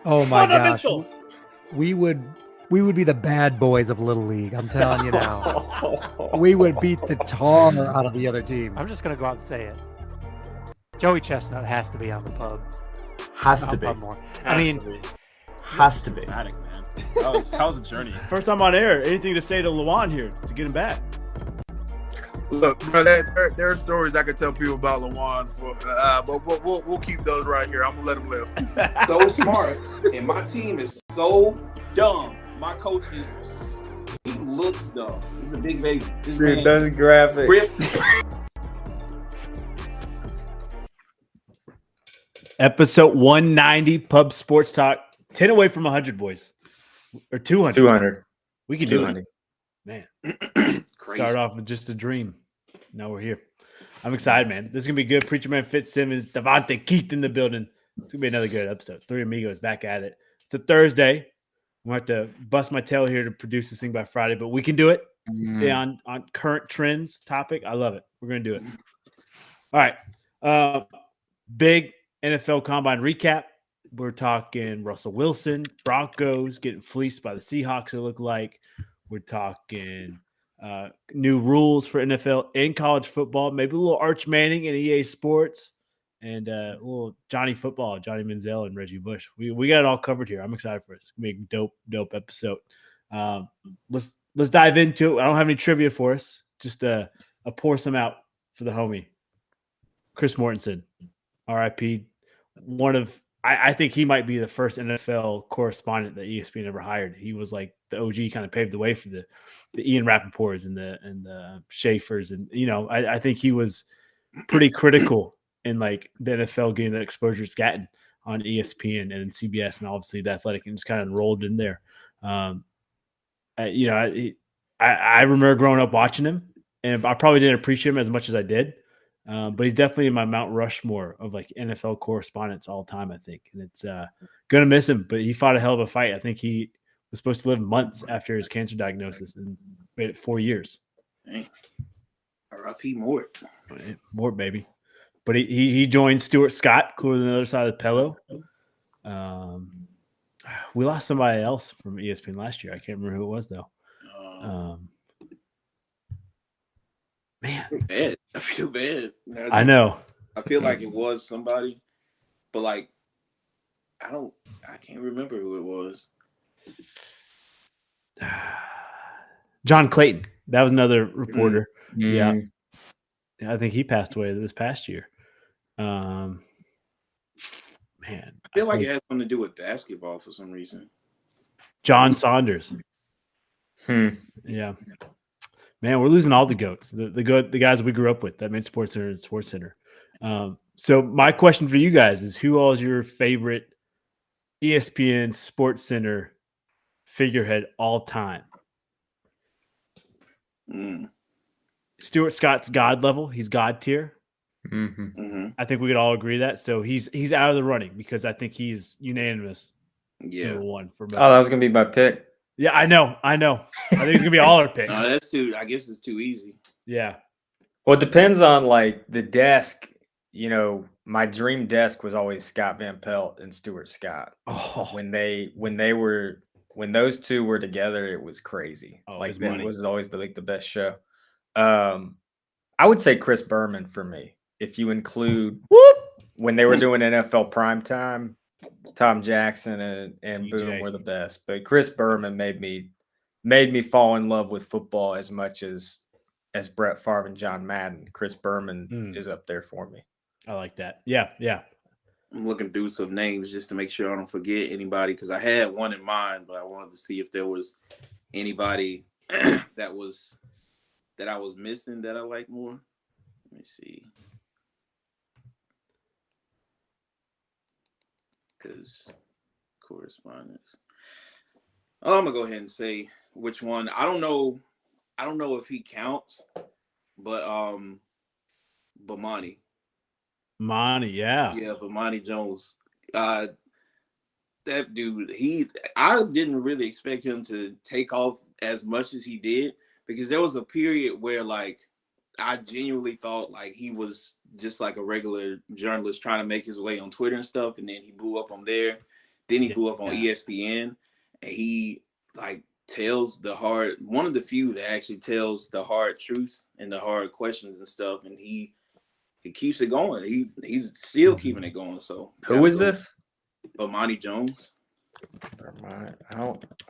Oh my gosh. Fundamentals. We would be the bad boys of Little League. I'm telling you now. We would beat the tar out of the other team. I'm just going to go out and say it. Joey Chestnut has to be on the pub. Has to be. More. Has to be. Dramatic, man. That was a journey. First time on air. Anything to say to Lawan here to get him back? Look, bro, there are stories I could tell people about Lawan, but we'll keep those right here. I'm gonna let him live. So smart, and my team is so dumb. My coach he looks dumb. He's a big baby. This Dude, man, those graphics. Episode 190, Pub Sports Talk. 10 away from 100, boys. Or 200. 200. We can do 200. it. Man. Crazy. Started off with just a dream. Now we're here. I'm excited, man. This is going to be good. Preacher Man Fitzsimmons, Devontae Keith in the building. It's going to be another good episode. Three Amigos back at it. It's a Thursday. I'm going to have to bust my tail here to produce this thing by Friday, but we can do it. Stay on current trends topic. I love it. We're going to do it. All right. Big NFL Combine recap. We're talking Russell Wilson, Broncos getting fleeced by the Seahawks, it looked like. We're talking new rules for NFL and college football, maybe a little Arch Manning and EA Sports, and a little Johnny Football, Johnny Manziel and Reggie Bush. We got it all covered here. I'm excited for this. It's going to be a dope episode. Let's dive into it. I don't have any trivia for us. Just I'll pour some out for the homie, Chris Mortensen, RIP. I think he might be the first NFL correspondent that ESPN ever hired. He was like the OG, kind of paved the way for the Ian Rappaports and the Schaefers. And, I think he was pretty critical in like the NFL getting that exposure it's gotten on ESPN and CBS, and obviously the Athletic, and just kind of rolled in there. I remember growing up watching him, and I probably didn't appreciate him as much as I did. But he's definitely in my Mount Rushmore of like NFL correspondents all time, I think. And it's going to miss him, but he fought a hell of a fight. I think he was supposed to live months after his cancer diagnosis and made it 4 years. R.I.P. Mort. Mort, baby. But he joined Stuart Scott, cooler than the other side of the pillow. We lost somebody else from ESPN last year. I can't remember who it was, though. Man, I feel bad. I know. I feel like it was somebody, but like, I can't remember who it was. John Clayton. That was another reporter. Mm-hmm. Yeah. I think he passed away this past year. Man. I feel like it has something to do with basketball for some reason. John Saunders. Yeah. Man, we're losing all the goats, the guys we grew up with that made SportsCenter and SportsCenter. So my question for you guys is, who all is your favorite ESPN SportsCenter figurehead all time? Stuart Scott's God level. He's God tier. I think we could all agree that. So he's out of the running because I think he's unanimous. Yeah. One for that was going to be my pick. Yeah, I know. I think it's going to be all our picks. No, that's too. I guess it's too easy. Yeah. Well, it depends on like the desk. My dream desk was always Scott Van Pelt and Stuart Scott. Oh. When those two were together, it was crazy. Like that was always the best show. I would say Chris Berman for me. If you include when they were doing NFL primetime, Tom Jackson and Boone were the best. But Chris Berman made me fall in love with football as much as Brett Favre and John Madden. Chris Berman is up there for me. I like that. Yeah. I'm looking through some names just to make sure I don't forget anybody, because I had one in mind, but I wanted to see if there was anybody that I was missing that I like more. Let me see. Because correspondence. Oh, I'm gonna go ahead and say which one. I don't know if he counts, but Bomani. Monty, yeah. Yeah, Bomani Jones. That dude, I didn't really expect him to take off as much as he did, because there was a period where like I genuinely thought like he was just like a regular journalist trying to make his way on Twitter and stuff, and then he blew up on there. Then he blew up on ESPN, and he like tells one of the few that actually tells the hard truths and the hard questions and stuff, and he keeps it going. He's still keeping it going. So who is this? Bomani Jones.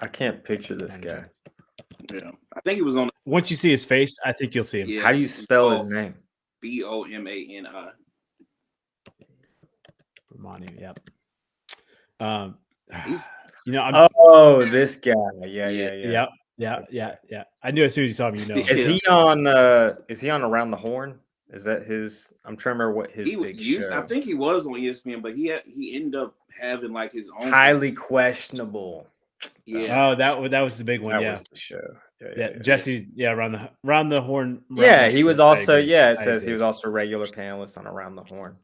I can't picture this guy. Yeah, I think he was on. Once you see his face, I think you'll see him. Yeah, how do you spell his name? Bomani. Romani, yep. He's, this guy. Yeah. Yeah. I knew as soon as you saw him, you know. Is he on Around the Horn? Is that his? I'm trying to remember what his big show. I think he was on ESPN, but he ended up having like his own highly questionable. Yeah. Oh, that was the big one. That was the show. Yeah. Jesse. Yeah, around the horn. He was also. It says he was also a regular panelist on Around the Horn.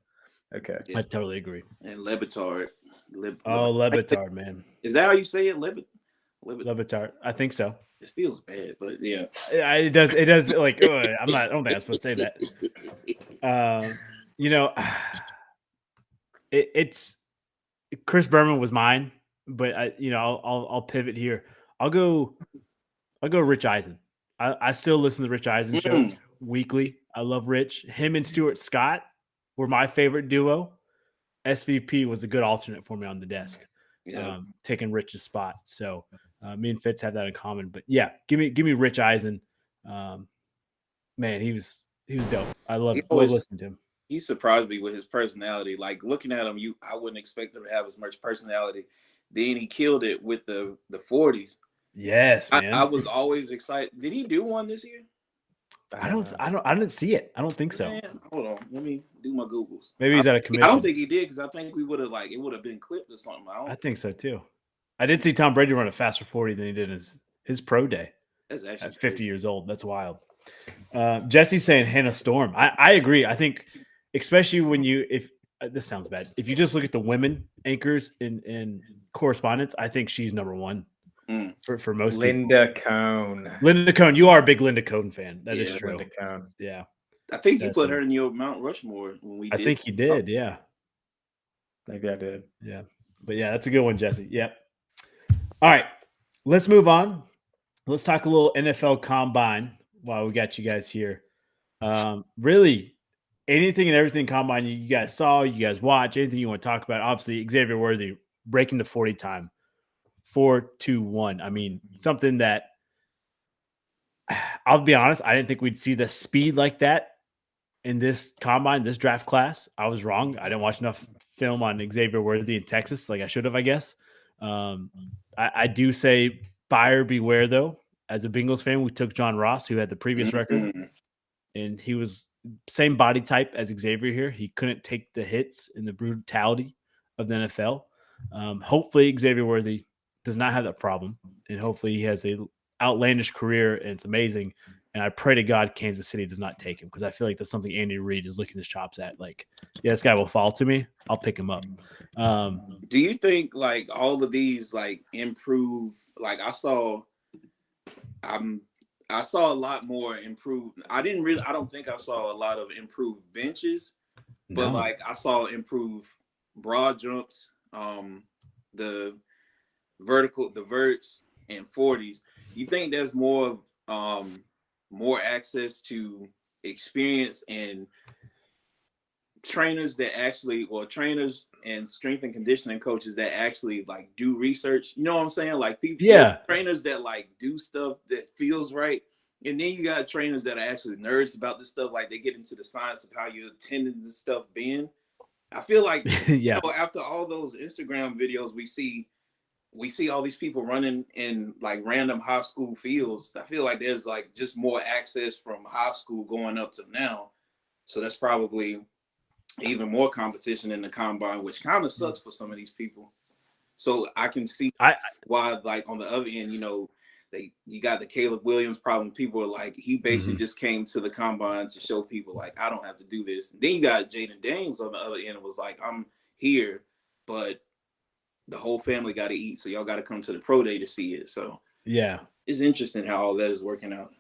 Okay, I totally agree. And Lebitard. Lebitard, man. Is that how you say it? Lebitard. I think so. It feels bad, but yeah, it does. It does. Like, I don't think I'm supposed to say that. It's Chris Berman was mine, but I'll pivot here. I'll go Rich Eisen. I still listen to the Rich Eisen show weekly. I love Rich. Him and Stuart Scott were my favorite duo. SVP was a good alternate for me on the desk, taking Rich's spot. So me and Fitz have that in common. But yeah, give me Rich Eisen. Man, he was dope. I love listening to him. He surprised me with his personality. Like looking at him, I wouldn't expect him to have as much personality. Then he killed it with the 40s. Yes, man. I was always excited. Did he do one this year? I didn't see it. I don't think so. Man, hold on, let me do my Googles. Maybe he's out of commission. I don't think he did because I think we would have it would have been clipped or something. I think so too. I did see Tom Brady run a faster 40 than he did his pro day. That's actually at 50 years old. That's wild. Jesse's saying Hannah Storm. I agree. I think especially when this sounds bad. If you just look at the women anchors in correspondence, I think she's number one. For most Linda Cohn. Linda Cohn, you are a big Linda Cohn fan. That is true. Linda Cohn. Yeah. I think you put her in your Mount Rushmore when we did. I think you did, yeah. Maybe I did. Yeah. But yeah, that's a good one, Jesse. Yep. All right. Let's move on. Let's talk a little NFL Combine while we got you guys here. Really, anything and everything Combine you guys saw, you guys watch, anything you want to talk about. Obviously, Xavier Worthy breaking the 40 time. 4.21. I mean, something that I'll be honest, I didn't think we'd see the speed like that in this combine, this draft class. I was wrong. I didn't watch enough film on Xavier Worthy in Texas like I should have, I guess. I do say buyer beware, though. As a Bengals fan, we took John Ross, who had the previous record, and he was same body type as Xavier here. He couldn't take the hits and the brutality of the NFL. Hopefully, Xavier Worthy does not have that problem, and hopefully he has a outlandish career and it's amazing. And I pray to God Kansas City does not take him because I feel like that's something Andy Reid is licking his chops at. Like, yeah, this guy will fall to me. I'll pick him up. Do you think like all of these like improve? Like I saw a lot more improved. I don't think I saw a lot of improved benches, but like I saw improved broad jumps, the verts and 40s. You think there's more access to experience and trainers and strength and conditioning coaches that actually like do research? You know what I'm saying? Like people, trainers that like do stuff that feels right. And then you got trainers that are actually nerds about this stuff. Like they get into the science of how your tendons and stuff bend. I feel like after all those Instagram videos we see all these people running in like random high school fields. I feel like there's like just more access from high school going up to now. So that's probably even more competition in the combine, which kind of sucks for some of these people. So I can see why, like on the other end, you got the Caleb Williams problem. People are like, he basically just came to the combine to show people like, I don't have to do this. And then you got Jaden Daniels on the other end, was like, I'm here, but the whole family got to eat, so y'all got to come to the pro day to see it. So yeah, it's interesting how all that is working out.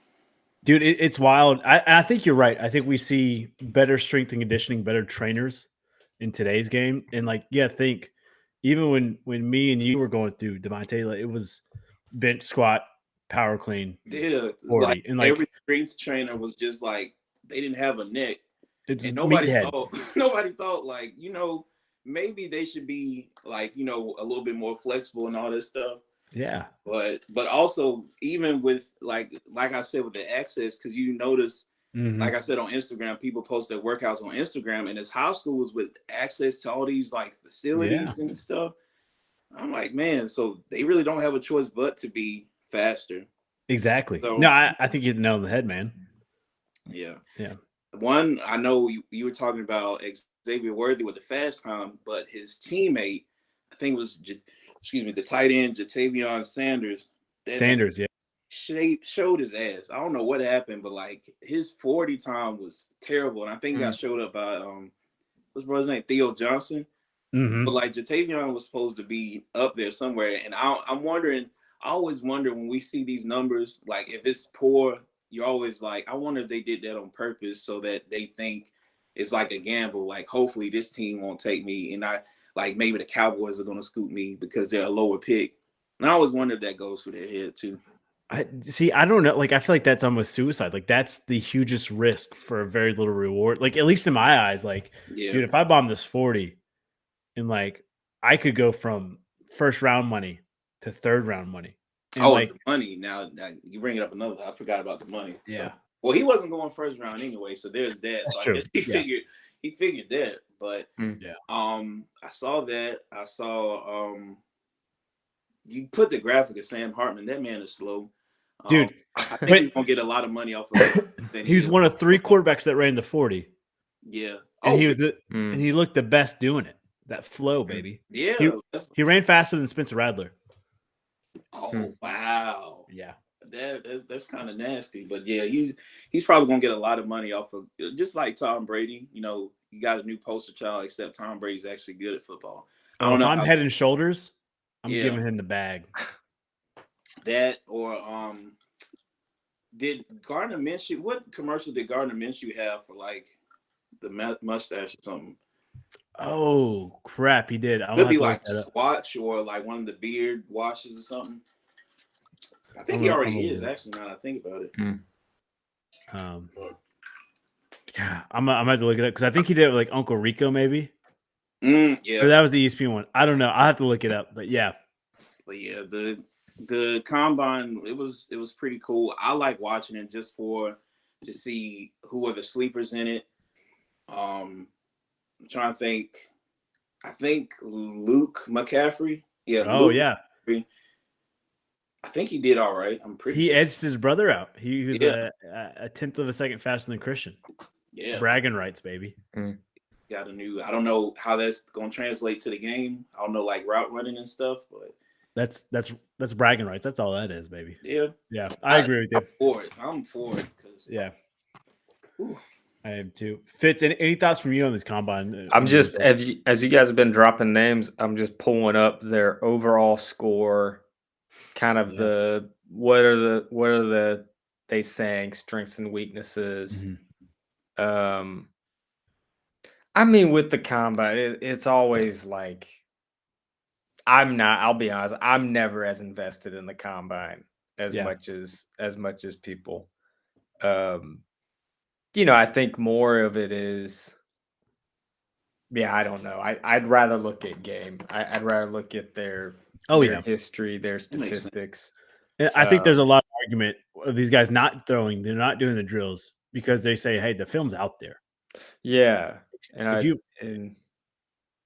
Dude, it's wild. I think you're right. I think we see better strength and conditioning, better trainers in today's game. And like, think even when me and you were going through Devontae, like, it was bench squat, power clean, Yeah, 40, like and like every strength trainer was just like they didn't have a neck, it's and nobody meathead. thought like maybe they should be like a little bit more flexible and all this stuff. Yeah, but also even with like I said with the access, because you notice. Like I said on Instagram, people post their workouts on Instagram, and it's high schools with access to all these like facilities and stuff. I'm like, man, so they really don't have a choice but to be faster. Exactly. So, no, I think you hit the nail on the head, man. Yeah. Yeah. One, I know you were talking about Xavier Worthy with the fast time, but his teammate, I think it was, the tight end, Jatavion Sanders. Sanders, yeah. Showed his ass. I don't know what happened, but like his 40 time was terrible. And I think got showed up by what's brother's name? Theo Johnson. But like Jatavion was supposed to be up there somewhere. And I'm wondering, I always wonder when we see these numbers, like if it's poor, you're always like, I wonder if they did that on purpose so that they think it's like a gamble. Like hopefully this team won't take me, and I like maybe the Cowboys are gonna scoop me because they're a lower pick. And I always wonder if that goes through their head too. I don't know. Like, I feel like that's almost suicide. Like, that's the hugest risk for a very little reward. Like, at least in my eyes, like, dude, if I bomb this 40 and like I could go from first round money to third round money. And like, it's the money. Now you bring it up another. I forgot about the money. Yeah. So, well, he wasn't going first round anyway, so there's that. That's so true. I guess he figured that. But I saw that. I saw you put the graphic of Sam Hartman. That man is slow. Dude, I think he's gonna get a lot of money off of it. He was one of 3 quarterbacks that ran the 40. Yeah. And he was and he looked the best doing it. That flow, baby. Yeah. He ran faster than Spencer Rattler. Oh wow. Yeah. That's kind of nasty. But yeah, he's probably gonna get a lot of money off of, just like Tom Brady. You got a new poster child, except Tom Brady's actually good at football. I don't know. I'm head and shoulders, I'm giving him the bag. That or did Gardner Minshew? What commercial did Gardner Minshew have for like the mustache or something? Oh crap, he did. Could be like Swatch or like one of the beard washes or something. I think he already is. Actually, now that I think about it. Yeah, I'm gonna have to look it up because I think he did it with like Uncle Rico, maybe. Yeah, or that was the ESPN one. I don't know. I'll have to look it up. But yeah, the combine, it was pretty cool. I like watching it just to see who are the sleepers in it. I'm trying to think. I think Luke McCaffrey. Yeah. Oh Luke yeah. McCaffrey. I think he did all right. I'm pretty. He sure. edged his brother out. He was a tenth of a second faster than Christian. Yeah. Bragging rights, baby. Got a new. I don't know how that's going to translate to the game. I don't know, like route running and stuff, but that's bragging rights. That's all that is, baby. Yeah. I agree with you. I'm for it because I am too. Fitz, any thoughts from you on this combine? I'm just as you guys have been dropping names, I'm just pulling up their overall score, kind of what are they saying strengths and weaknesses. I mean, with the combine, it's always like I'll be honest, I'm never as invested in the combine as much as people. I think more of it is, I don't know. I'd rather look at game. I'd rather look at their history, their statistics. I think there's a lot of argument of these guys not throwing. They're not doing the drills because they say, hey, the film's out there. Yeah. And I feel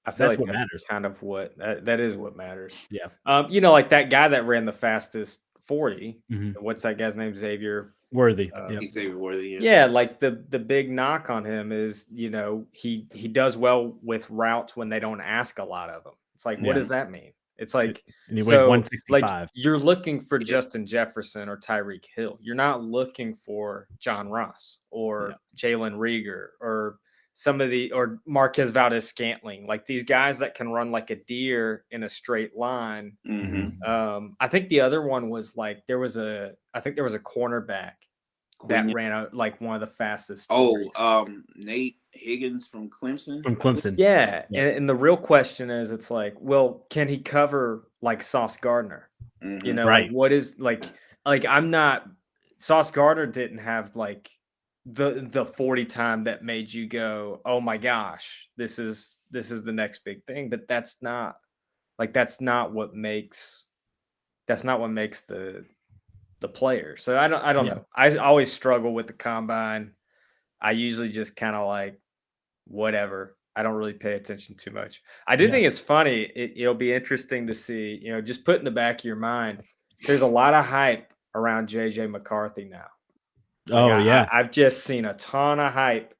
that's like what that's matters. kind of what that is what matters. Yeah. Like that guy that ran the fastest 40. Mm-hmm. What's that guy's name? Xavier Worthy. Xavier Worthy. Yeah. Like the big knock on him is, he does well with routes when they don't ask a lot of them. It's like, what does that mean? It's like, and he weighs 165. Like you're looking for Justin Jefferson or Tyreek Hill. You're not looking for John Ross or Jalen Reagor or or Marquez Valdez-Scantling, like these guys that can run like a deer in a straight line. Mm-hmm. I think the other one was like, there was a cornerback that ran out like one of the fastest. Nate Higgins from Clemson. Yeah. And the real question is, it's like, well, can he cover like Sauce Gardner? Mm-hmm. You know, Right. like what is like I'm not Sauce Gardner didn't have like the 40 time that made you go, oh my gosh, this is the next big thing. But that's not what makes the player. So I don't know. I always struggle with the combine. I usually just kind of like whatever. I don't really pay attention too much. I do think it's funny. It'll be interesting to see, you know, just put in the back of your mind, there's a lot of hype around JJ McCarthy now. Like I've just seen a ton of hype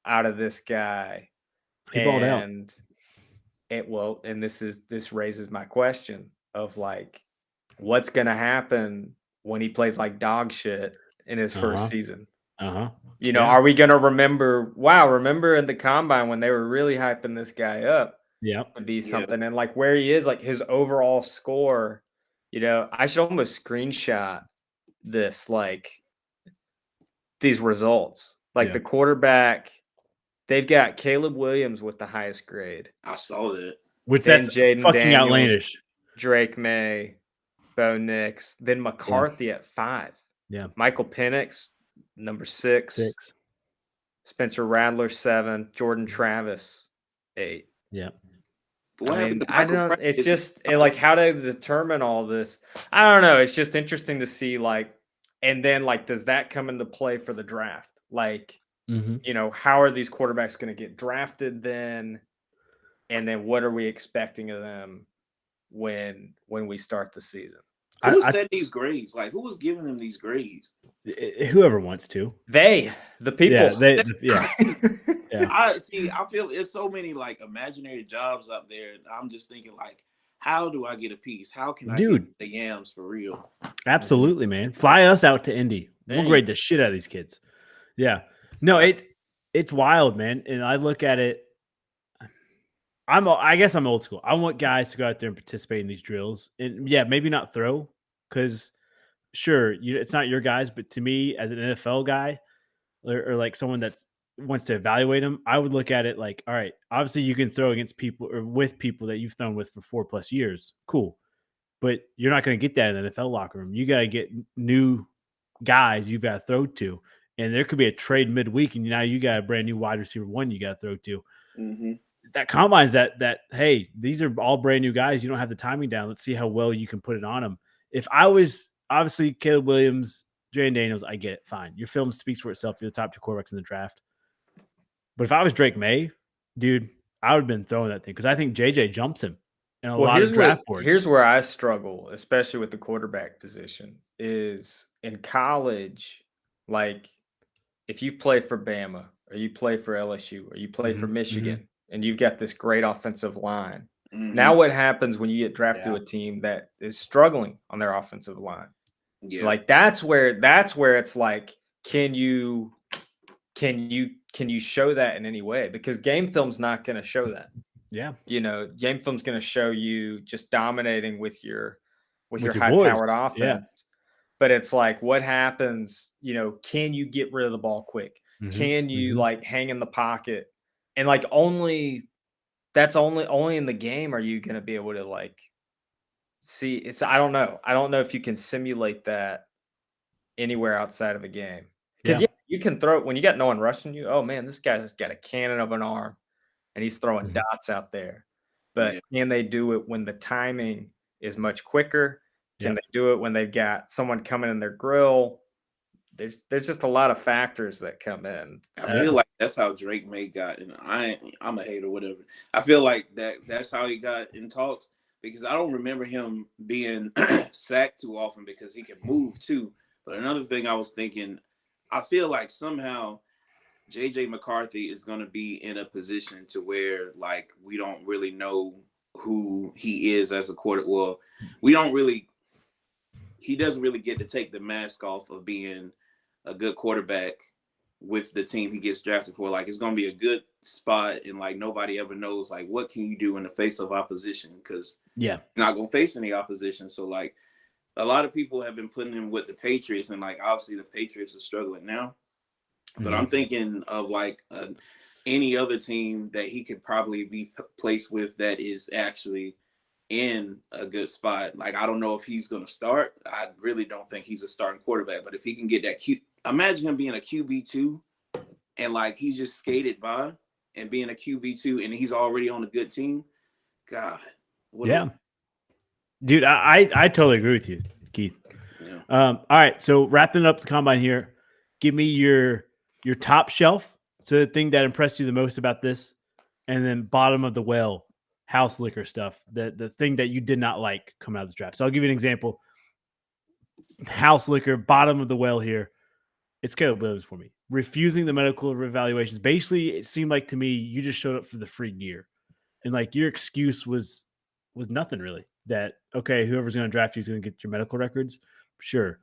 out of this guy. He balled out. And this raises my question of like, what's going to happen when he plays like dog shit in his first season? You know, are we going to remember in the combine when they were really hyping this guy up? Yeah. Would be something. And like where he is, like his overall score, you know, I should almost screenshot this, like these results. Like the quarterback, they've got Caleb Williams with the highest grade. I saw that. Which that's Jaden fucking Daniels, outlandish. Drake May, Bo Nix, then McCarthy at 5. Yeah. Michael Penix, number 6. Spencer Rattler, 7. Jordan Travis, 8. Yeah. I don't. It's just like how to determine all this. I don't know. It's just interesting to see, like, and then like, does that come into play for the draft? Like, you know, how are these quarterbacks going to get drafted then? And then what are we expecting of them when we start the season? Who set these grades? Like, who was giving them these grades? Whoever wants to. The people. Yeah. I feel there's so many like imaginary jobs up there. I'm just thinking like, how do I get a piece? How can I get the yams for real? Absolutely, man. Fly us out to Indy. We'll grade the shit out of these kids. Yeah. No, it's wild, man. And I look at it. I guess I'm old school. I want guys to go out there and participate in these drills. And yeah, maybe not throw, because sure, it's not your guys, but to me, as an NFL guy or like someone that's wants to evaluate them, I would look at it like, all right, obviously you can throw against people or with people that you've thrown with for 4+ years. Cool. But you're not going to get that in the NFL locker room. You got to get new guys you've got to throw to. And there could be a trade midweek, and now you got a brand new wide receiver 1 you got to throw to. Mm-hmm. That combines that, hey, these are all brand new guys. You don't have the timing down. Let's see how well you can put it on them. If I was obviously Caleb Williams, Jaden Daniels, I get it. Fine. Your film speaks for itself. You're the top 2 quarterbacks in the draft. But if I was Drake May, dude, I would have been throwing that thing because I think JJ jumps him in a lot of draft boards. Here's where I struggle, especially with the quarterback position, is in college, like if you play for Bama or you play for LSU or you play for Michigan and you've got this great offensive line, now what happens when you get drafted to a team that is struggling on their offensive line? Yeah. Like that's where it's like, can you show that in any way? Because game film's not going to show that. Yeah. You know, game film's going to show you just dominating with your high-powered offense. Yeah. But it's like, what happens, you know, can you get rid of the ball quick? Can you like hang in the pocket? And like only in the game are you going to be able to like see I don't know. I don't know if you can simulate that anywhere outside of a game. Because you can throw it when you got no one rushing you. Oh man, this guy's got a cannon of an arm and he's throwing dots out there. But can they do it when the timing is much quicker? Can they do it when they've got someone coming in their grill? There's just a lot of factors that come in. I feel like that's how Drake May got, and I'm a hater, whatever. I feel like that's how he got in talks, because I don't remember him being sacked too often because he can move too. But another thing I was thinking, I feel like somehow JJ McCarthy is going to be in a position to where like we don't really know who he is as a quarterback. Well, he doesn't really get to take the mask off of being a good quarterback with the team he gets drafted for. Like it's going to be a good spot, and like nobody ever knows like what can you do in the face of opposition, because he's not going to face any opposition. So like a lot of people have been putting him with the Patriots, and like obviously the Patriots are struggling now. But I'm thinking of like any other team that he could probably be placed with that is actually in a good spot. Like I don't know if he's going to start. I really don't think he's a starting quarterback. But if he can get that imagine him being a QB2 and like he's just skated by and being a QB2 and he's already on a good team. God. Dude, I totally agree with you, Keith. Yeah. All right, so wrapping up the combine here, give me your top shelf, so the thing that impressed you the most about this, and then bottom of the well, house liquor stuff, the thing that you did not like coming out of the draft. So I'll give you an example. House liquor, bottom of the well here, it's Caleb Williams for me. Refusing the medical evaluations. Basically, it seemed like to me you just showed up for the free gear. And like your excuse was nothing really. That, okay, whoever's going to draft you is going to get your medical records. Sure.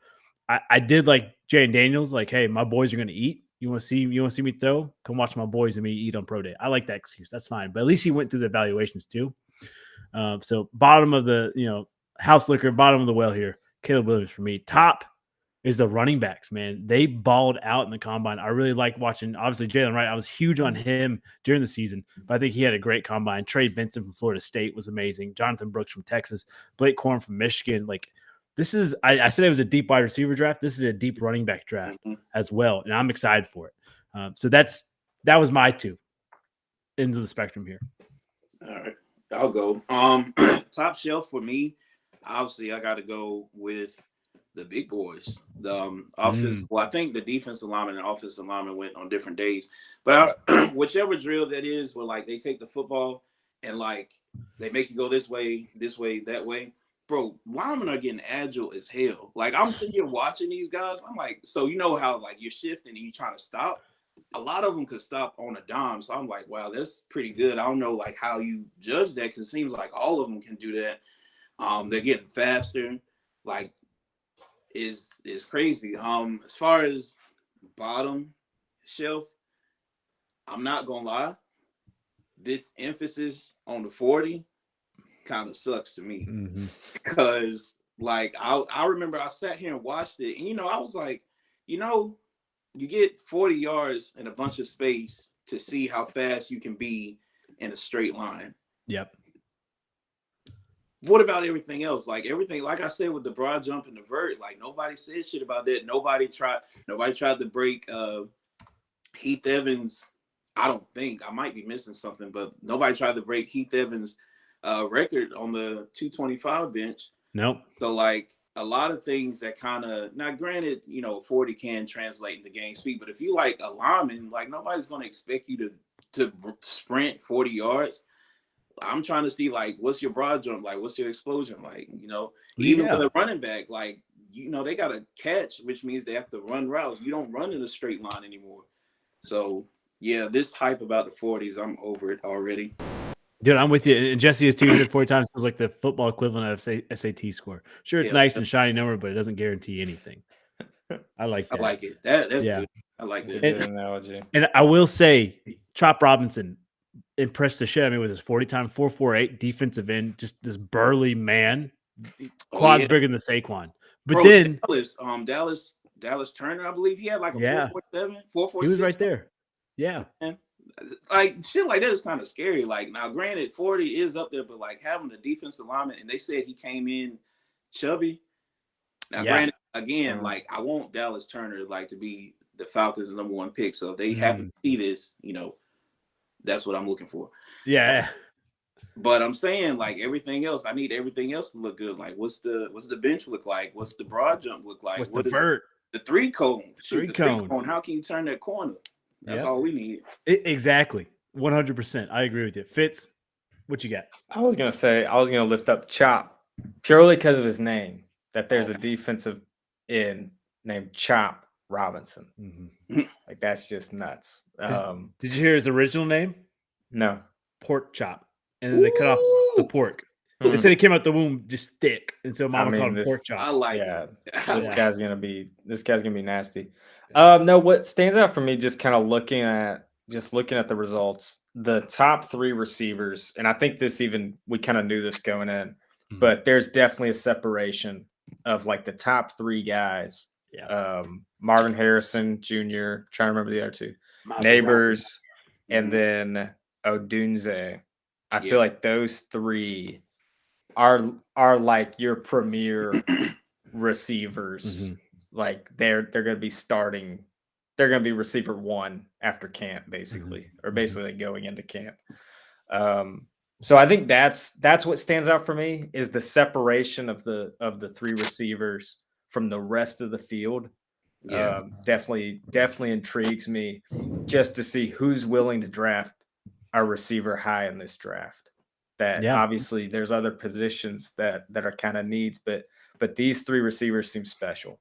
I did like Jay Daniels, like, hey, my boys are going to eat. You want to see me throw? Come watch my boys and me eat on pro day. I like that excuse. That's fine. But at least he went through the evaluations too. So bottom of the, house liquor, bottom of the well here, Caleb Williams for me. Top is the running backs, man. They balled out in the combine. I really like watching, obviously, Jalen Wright. I was huge on him during the season, but I think he had a great combine. Trey Benson from Florida State was amazing. Jonathan Brooks from Texas. Blake Corum from Michigan. Like, this is, I said it was a deep wide receiver draft. This is a deep running back draft as well, and I'm excited for it. So that was my two into the spectrum here. All right, I'll go. Top shelf for me, obviously, I got to go with the big boys. The offense. Well, I think the defensive lineman and offensive lineman went on different days, but whichever drill that is, where like they take the football and like they make you go this way, that way. Bro, linemen are getting agile as hell. Like I'm sitting here watching these guys. I'm like, so you know how like you're shifting and you're trying to stop. A lot of them could stop on a dime. So I'm like, wow, that's pretty good. I don't know like how you judge that, because it seems like all of them can do that. They're getting faster. Like is crazy. As far as bottom shelf, I'm not gonna lie. This emphasis on the 40 kind of sucks to me, because like I remember I sat here and watched it, and I was like, you get 40 yards and a bunch of space to see how fast you can be in a straight line. Yep. What about everything else? Like everything, like I said, with the broad jump and the vert, like nobody said shit about that. Nobody tried to break Heath Evans. I don't think, I might be missing something, but nobody tried to break Heath Evans' record on the 225 bench. Nope. So like a lot of things that kind of, now granted, 40 can translate into game speed, but if you like a lineman, like nobody's going to expect you to sprint 40 yards. I'm trying to see like, what's your broad jump? Like, what's your explosion? Like, even with a running back, like, they got to catch, which means they have to run routes. You don't run in a straight line anymore. So yeah, this hype about the 40s, I'm over it already. Dude, I'm with you. And Jesse is 240 times was like the football equivalent of SAT score. Sure, it's nice and shiny number, but it doesn't guarantee anything. I like that. I like it. That's good. I like that. Good analogy. And I will say, Chop Robinson impressed the shit out of me with his 40 time 4.48 defensive end, just this burly man, quads bigger than the Saquon. But bro, then Dallas Turner, I believe he had like a 4.47, 4.46. He was right there. Yeah. Man. Like shit like that is kind of scary. Like now, granted, 40 is up there, but like having the defensive lineman, and they said he came in chubby. Now, granted, again, like I want Dallas Turner like to be the Falcons' #1 pick. So if they happen to see this, that's what I'm looking for. Yeah. But I'm saying like everything else, I need everything else to look good. Like what's the bench look like? What's the broad jump look like? What's the vert? The three cone. Three cone. How can you turn that corner? That's all we need. Exactly. 100%. I agree with you. Fitz, what you got? I was going to lift up Chop purely because of his name, that there's a defensive end named Chop Robinson. Like, that's just nuts. Did you hear his original name? No. Pork Chop. And then they cut off the pork. They said he came out the womb just thick, and so Mama called him Pork Chop. I like it. This guy's gonna be nasty. No, what stands out for me, just kind of looking at the results, the top 3 receivers, and I think we kind of knew this going in, but there's definitely a separation of like the top 3 guys. Yeah. Marvin Harrison Jr., trying to remember the other 2. Neighbors, and then Odunze. I feel like those 3 are like your premier receivers. Like they're going to be starting. They're going to be receiver 1 after camp, basically, or basically going into camp. So I think that's what stands out for me is the separation of the 3 receivers from the rest of the field. Yeah. Definitely intrigues me just to see who's willing to draft a receiver high in this draft. That obviously there's other positions that are kind of needs, but these 3 receivers seem special.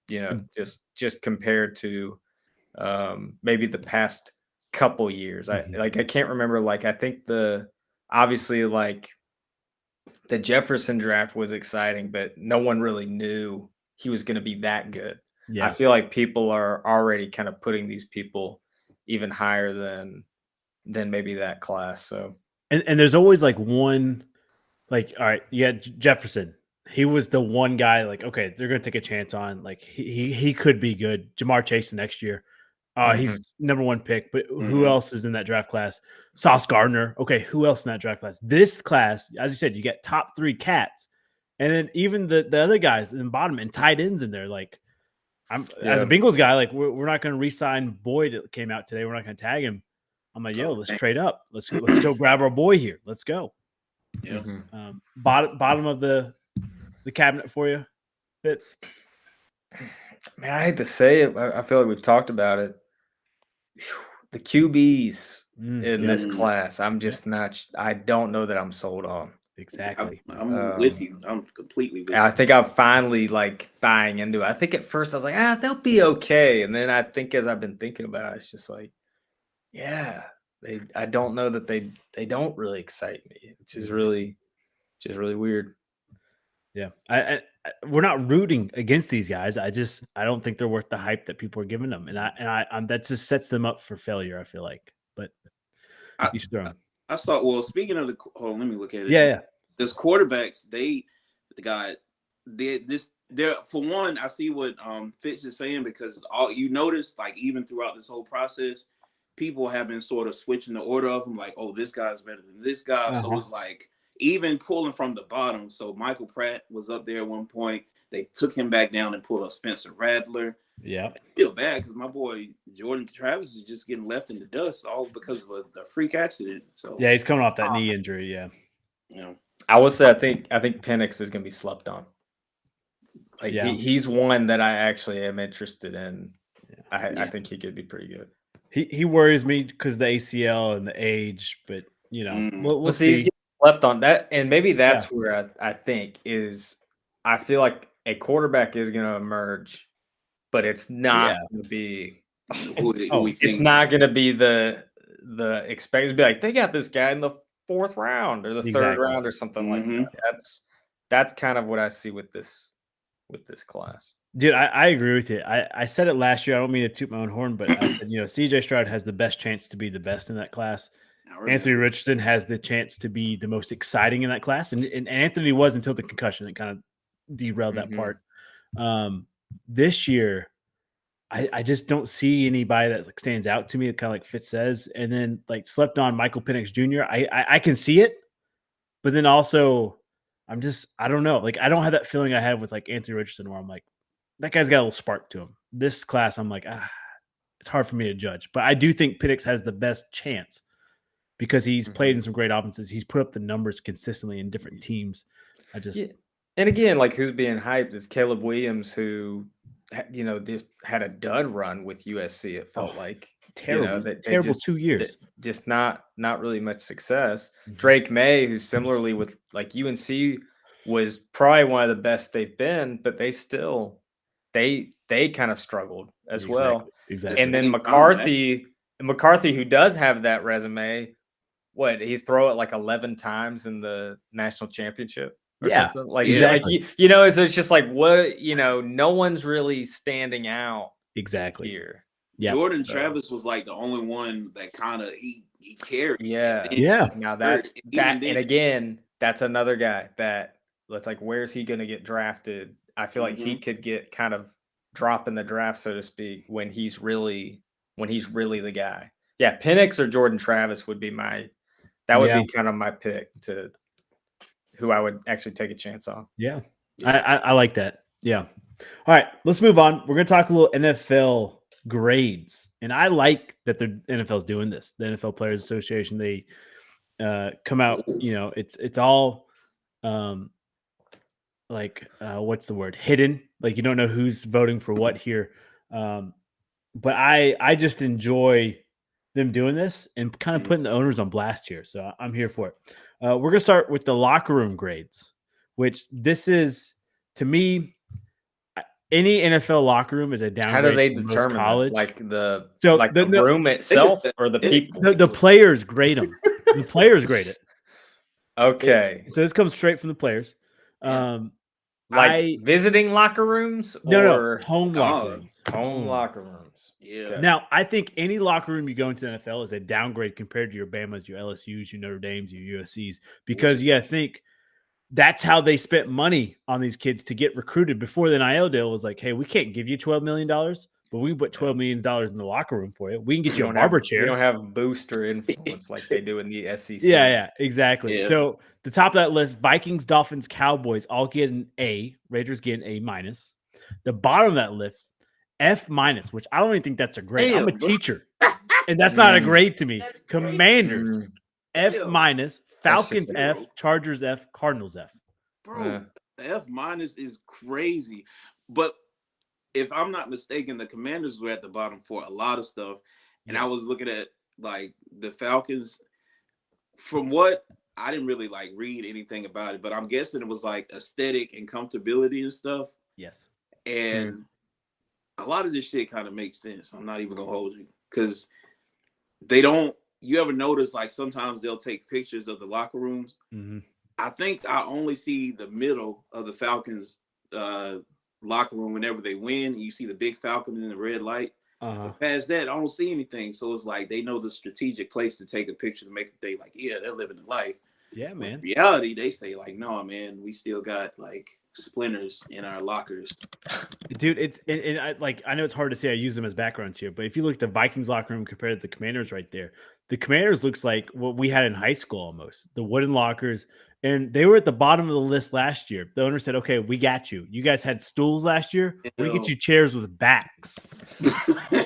You know, just compared to maybe the past couple years. I can't remember. Like I think obviously like the Jefferson draft was exciting, but no one really knew he was going to be that good. Yeah. I feel like people are already kind of putting these people even higher than maybe that class. So, and there's always like one, like, all right, yeah, Jefferson. He was the one guy like, okay, they're going to take a chance on. Like he could be good. Jamar Chase next year. He's number 1 pick, but who else is in that draft class? Sauce Gardner. Okay, who else in that draft class? This class, as you said, you get top 3 cats, and then even the other guys in the bottom and tight ends in there. Like, as a Bengals guy, like we're not going to re-sign Boyd that came out today. We're not going to tag him. I'm like, yo, let's trade up. Let's go grab our boy here. Let's go. Yeah. Bottom of the cabinet for you, Fitz. Man, I hate to say it. I feel like we've talked about it. The QBs in this class, I'm just not. I don't know that I'm sold on. Exactly. I'm with you. I'm completely with you. I think I'm finally like buying into it. I think at first I was like, they'll be okay, and then I think as I've been thinking about it, it's just like, yeah, I don't know that they don't really excite me. It's just really weird. Yeah, we're not rooting against these guys. I don't think they're worth the hype that people are giving them, and that just sets them up for failure. I feel like, but you should throw them. I saw. Well, speaking of hold on, let me look at it. Yeah. Those quarterbacks, they're for one. I see what Fitz is saying because you notice, like even throughout this whole process, people have been sort of switching the order of them. Like, oh, this guy's better than this guy. So it's like. Even pulling from the bottom. So Michael Pratt was up there at one point. They took him back down and pulled up Spencer Rattler. Yeah. I feel bad because my boy Jordan Travis is just getting left in the dust all because of a freak accident. So yeah, he's coming off that knee injury. Yeah. I will say I think Penix is going to be slept on. Like he's one that I actually am interested in. Yeah. I think he could be pretty good. He worries me because the ACL and the age, but we'll see. Slept on that, and maybe that's where I think is. I feel like a quarterback is going to emerge, but it's not going to be. It's not going to be the expected to be like they got this guy in the 4th round or the 3rd round or something like that. That's kind of what I see with this class. Dude, I agree with you. I said it last year. I don't mean to toot my own horn, but I said CJ Stroud has the best chance to be the best in that class. Anthony Richardson has the chance to be the most exciting in that class. And Anthony was until the concussion. It kind of derailed that part. This year, I just don't see anybody that like stands out to me, kind of like Fitz says. And then like slept on Michael Penix Jr. I can see it. But then also, I don't know. Like, I don't have that feeling I have with like Anthony Richardson where I'm like, that guy's got a little spark to him. This class, I'm like, it's hard for me to judge. But I do think Penix has the best chance. Because he's played in some great offenses. He's put up the numbers consistently in different teams. And again, like who's being hyped is Caleb Williams, who, just had a dud run with USC. It felt like terrible, terrible 2 years. Just not really much success. Drake May, who similarly with like UNC was probably one of the best they've been, but they still they kind of struggled as well. Exactly. And then McCarthy, who does have that resume. What he throw it like 11 times in the national championship or something like exactly. So it's just like what no one's really standing out here. Yeah. Jordan Travis was like the only one that kind of he carried. Yeah. Now that's that, and again, that's another guy that let's like where's he going to get drafted I feel like he could get kind of drop in the draft, so to speak, when he's really the guy. Yeah, Penix or Jordan Travis would be be kind of my pick to who I would actually take a chance on. Yeah. I like that. Yeah. All right, let's move on. We're going to talk a little NFL grades. And I like that the NFL's doing this. The NFL Players Association, they come out, it's all what's the word? Hidden. Like you don't know who's voting for what here. But I just enjoy them doing this and kind of putting the owners on blast here. So I'm here for it. We're going to start with the locker room grades, which this is, to me, any NFL locker room is a downgrade. How do they determine college? Like the room itself or the people? The players grade them. The players grade it. Okay. So this comes straight from the players. Visiting locker rooms? No, home locker rooms. Home locker rooms. Yeah. Okay. Now, I think any locker room you go into the NFL is a downgrade compared to your Bamas, your LSUs, your Notre Dames, your USCs, because you got to think that's how they spent money on these kids to get recruited before the NIL deal was like, hey, we can't give you $12 million, but we can put $12 million in the locker room for you. We can get you a barber chair. You don't have booster influence like they do in the SEC. Yeah, exactly. Yeah. So the top of that list, Vikings, Dolphins, Cowboys all get an A. Raiders get an A minus. The bottom of that list, F minus, which I don't even think that's a grade. I'm a teacher, and that's not a grade to me. Commanders, F minus. Falcons F, Chargers F, Cardinals F. Bro, F minus is crazy. But if I'm not mistaken, the Commanders were at the bottom for a lot of stuff. And I was looking at like the Falcons. From what I didn't really like read anything about it, but I'm guessing it was like aesthetic and comfortability and stuff. Yes. And a lot of this shit kind of makes sense. I'm not even gonna hold you because they don't. You ever notice like sometimes they'll take pictures of the locker rooms? Mm-hmm. I think I only see the middle of the Falcons locker room whenever they win. You see the big Falcon in the red light. Past that, I don't see anything. So it's like they know the strategic place to take a picture to make it think like, yeah, they're living the life. Yeah, man. In reality, they say like, no, man, we still got like splinters in our lockers. Dude, I know it's hard to say. I use them as backgrounds here, but if you look at the Vikings locker room compared to the Commanders right there, the Commanders looks like what we had in high school almost. The wooden lockers, and they were at the bottom of the list last year. The owner said, okay, we got you. You guys had stools last year. We get you chairs with backs.